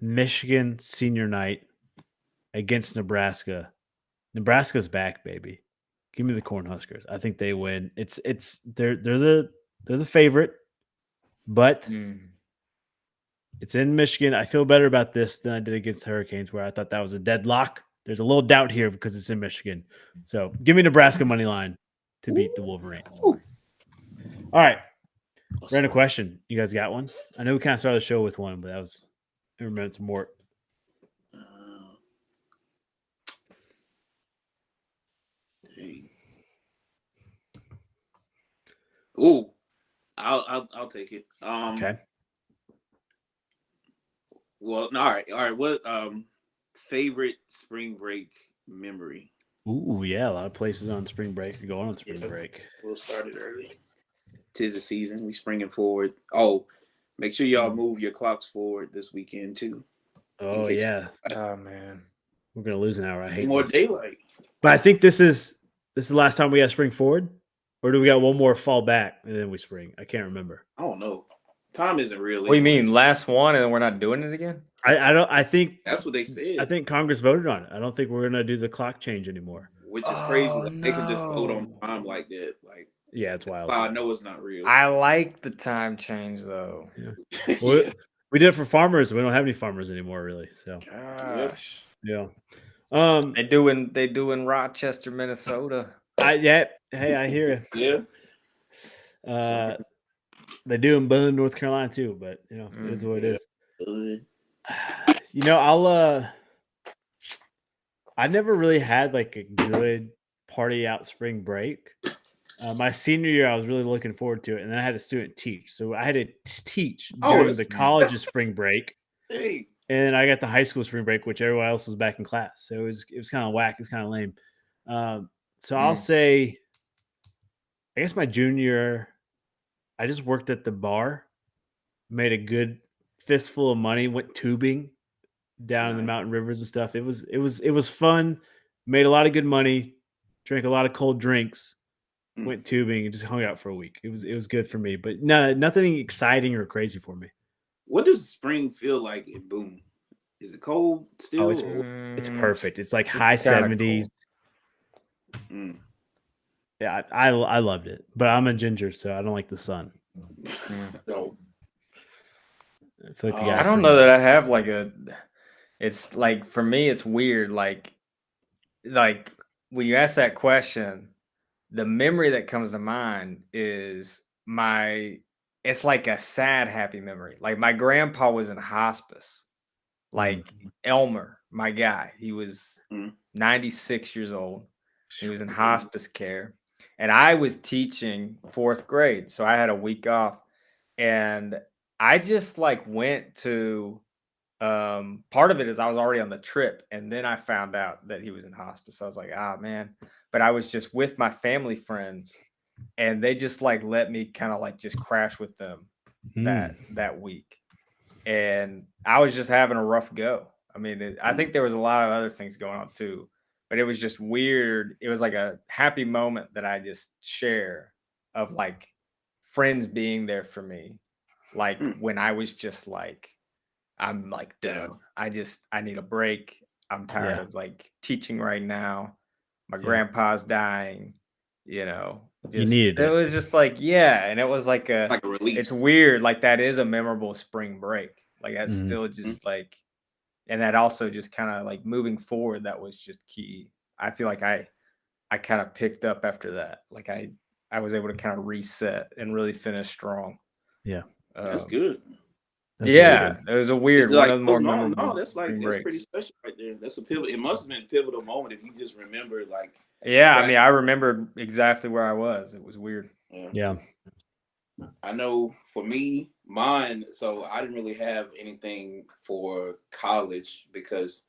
Michigan senior night against Nebraska. Nebraska's back, baby. Give me the Cornhuskers. I think they win. They're the favorite, but it's in Michigan. I feel better about this than I did against the Hurricanes, where I thought that was a deadlock. There's a little doubt here because it's in Michigan. So give me Nebraska money line to beat the Wolverines. All right. Random question. You guys got one? I know we kind of started the show with one, but I remember some more. Ooh, I'll take it. Okay. Well, all right. What favorite spring break memory? Ooh, yeah, a lot of places on spring break are going on spring break. We'll start it early. 'Tis the season. We springing forward. Oh, make sure y'all move your clocks forward this weekend too. Oh yeah. Oh man, we're gonna lose an hour. I hate more this. daylight. But I think this is the last time we got spring forward, or do we got one more fall back and then we spring? I can't remember. I don't know. Time isn't real. What do you mean, last one and then we're not doing it again? I think that's what they said. I think Congress voted on it. I don't think we're gonna do the clock change anymore. Which is crazy. Like, they can just vote on time like that. Like, yeah, it's wild. I know it's not real. I like the time change though. Yeah. Well, we did it for farmers. We don't have any farmers anymore, really. So gosh. Yeah. They do in Rochester, Minnesota. Hey, I hear you. Yeah. They do in Boone, North Carolina too, but it is what it is. I never really had like a good party out spring break. My senior year, I was really looking forward to it, and then I had a student teach, so I had to teach during the college's spring break. Hey. And I got the high school spring break, which everyone else was back in class, so it was kind of whack. It's kind of lame. So I'll say, I guess my junior year, I just worked at the bar, made a good fistful of money, went tubing down in the mountain rivers and stuff. It was fun, made a lot of good money, drank a lot of cold drinks, went tubing, and just hung out for a week. It was good for me, but nothing exciting or crazy for me. What does spring feel like in Boone? Is it cold still? Oh, it's perfect. It's like high 70s. Cool. Yeah, I loved it, but I'm a ginger, so I don't like the sun. No. I feel like you I don't know that I have like it's like for me it's weird like when you ask that question, the memory that comes to mind is it's like a sad happy memory. Like my grandpa was in hospice. Like Elmer, my guy, he was 96 years old. He was in hospice care. And I was teaching 4th grade. So I had a week off. And I just like went to part of it is I was already on the trip. And then I found out that he was in hospice. I was like, ah, man. But I was just with my family friends. And they just like let me kind of like just crash with them that week. And I was just having a rough go. I mean, I think there was a lot of other things going on too, but it was just weird. It was like a happy moment that I just share of like friends being there for me. Like when I was just like, I'm like done. I need a break. I'm tired of like teaching right now. My grandpa's dying, you know. You needed it. It was just like, and it was like a release. It's weird. Like that is a memorable spring break. Like that's still just like, and that also just kind of like moving forward, that was just key. I feel like I kind of picked up after that. Like I was able to kind of reset and really finish strong. Yeah. That's good. It was a weird one. Of the more memorable. No, that's pretty special right there. That's a pivot. It must have been a pivotal moment if you just remember like. Yeah, I mean, I remember exactly where I was. It was weird. Yeah. I know for me, mine. So I didn't really have anything for college because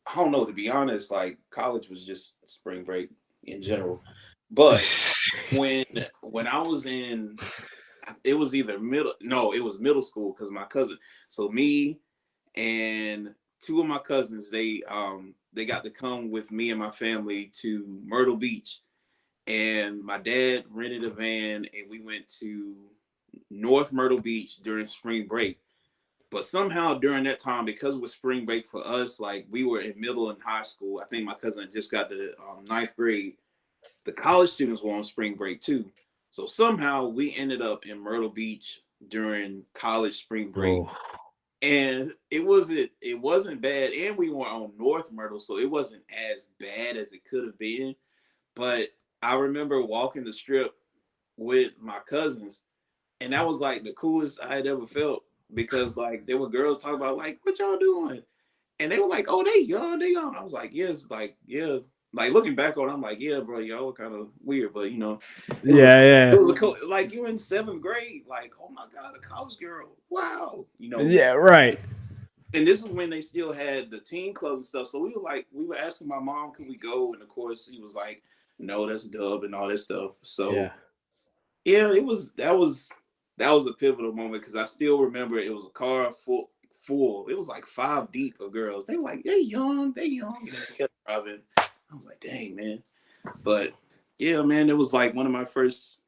I don't know. To be honest, like college was just spring break in general. But when I was in. It was either it was middle school because my cousin. So me and 2 of my cousins, they got to come with me and my family to Myrtle Beach, and my dad rented a van and we went to North Myrtle Beach during spring break. But somehow during that time, because it was spring break for us, like we were in middle and high school. I think my cousin just got to 9th grade. The college students were on spring break too. So somehow we ended up in Myrtle Beach during college spring break. And it wasn't bad. And we were on North Myrtle, so it wasn't as bad as it could have been. But I remember walking the strip with my cousins, and that was like the coolest I had ever felt because like there were girls talking about like, what y'all doing? And they were like, oh, they young. I was like, yes, like, yeah. Like looking back on it, I'm like, yeah, bro, y'all look kind of weird, but you know, it was a cool, like you're in 7th grade, like, oh my god, a college girl, wow, you know, yeah, right. And this is when they still had the teen club and stuff, so we were asking my mom, could we go? And of course, he was like, no, that's dub and all this stuff. So yeah, that was a pivotal moment because I still remember it was a car full. It was like 5 deep of girls. They were like, they young. And they kept driving. I was like, dang, man. But yeah, man, it was like one of my first,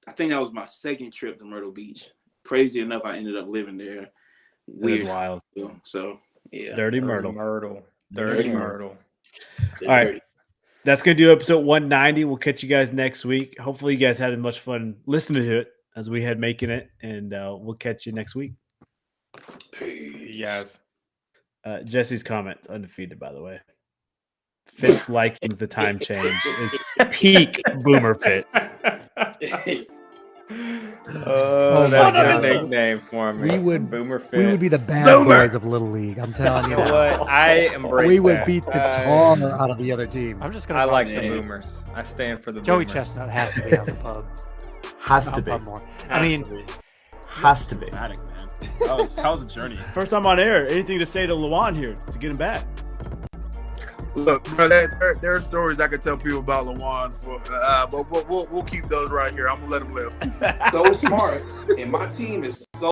I think that was my 2nd trip to Myrtle Beach. Crazy enough, I ended up living there. Weird. Wild. So yeah. Dirty Myrtle. All right. That's going to do episode 190. We'll catch you guys next week. Hopefully you guys had as much fun listening to it as we had making it. And we'll catch you next week. Yes. Jesse's comments, undefeated, by the way. Fitz liking the time change is peak Boomer Fitz. That's a nickname for me. Boomer Fitz. We would be the bad boys of Little League. I'm telling you. You know what? I embrace We would that. beat the tar out of the other team. I'm just gonna. I like the the Boomers. I stand for the Joey Boomers. Chestnut has to be on the pub. Has to be. Pub more. I mean, Has to be. Dramatic, man. That was a journey. First time on air. Anything to say to Lawan here to get him back? Look, bro, there are stories I could tell people about Lawan, but we'll keep those right here. I'm gonna let him live. So smart, and my team is so